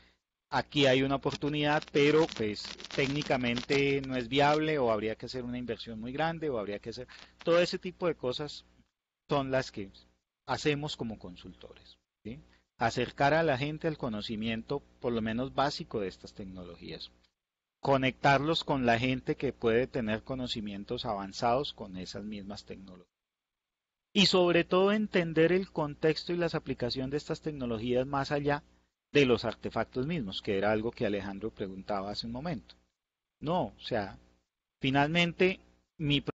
aquí hay una oportunidad, pero pues técnicamente no es viable o habría que hacer una inversión muy grande o habría que hacer... Todo ese tipo de cosas son las que hacemos como consultores, ¿sí? Acercar a la gente al conocimiento, por lo menos básico, de estas tecnologías. Conectarlos con la gente que puede tener conocimientos avanzados con esas mismas tecnologías. Y sobre todo entender el contexto y las aplicaciones de estas tecnologías más allá de los artefactos mismos, que era algo que Alejandro preguntaba hace un momento. No, o sea, finalmente mi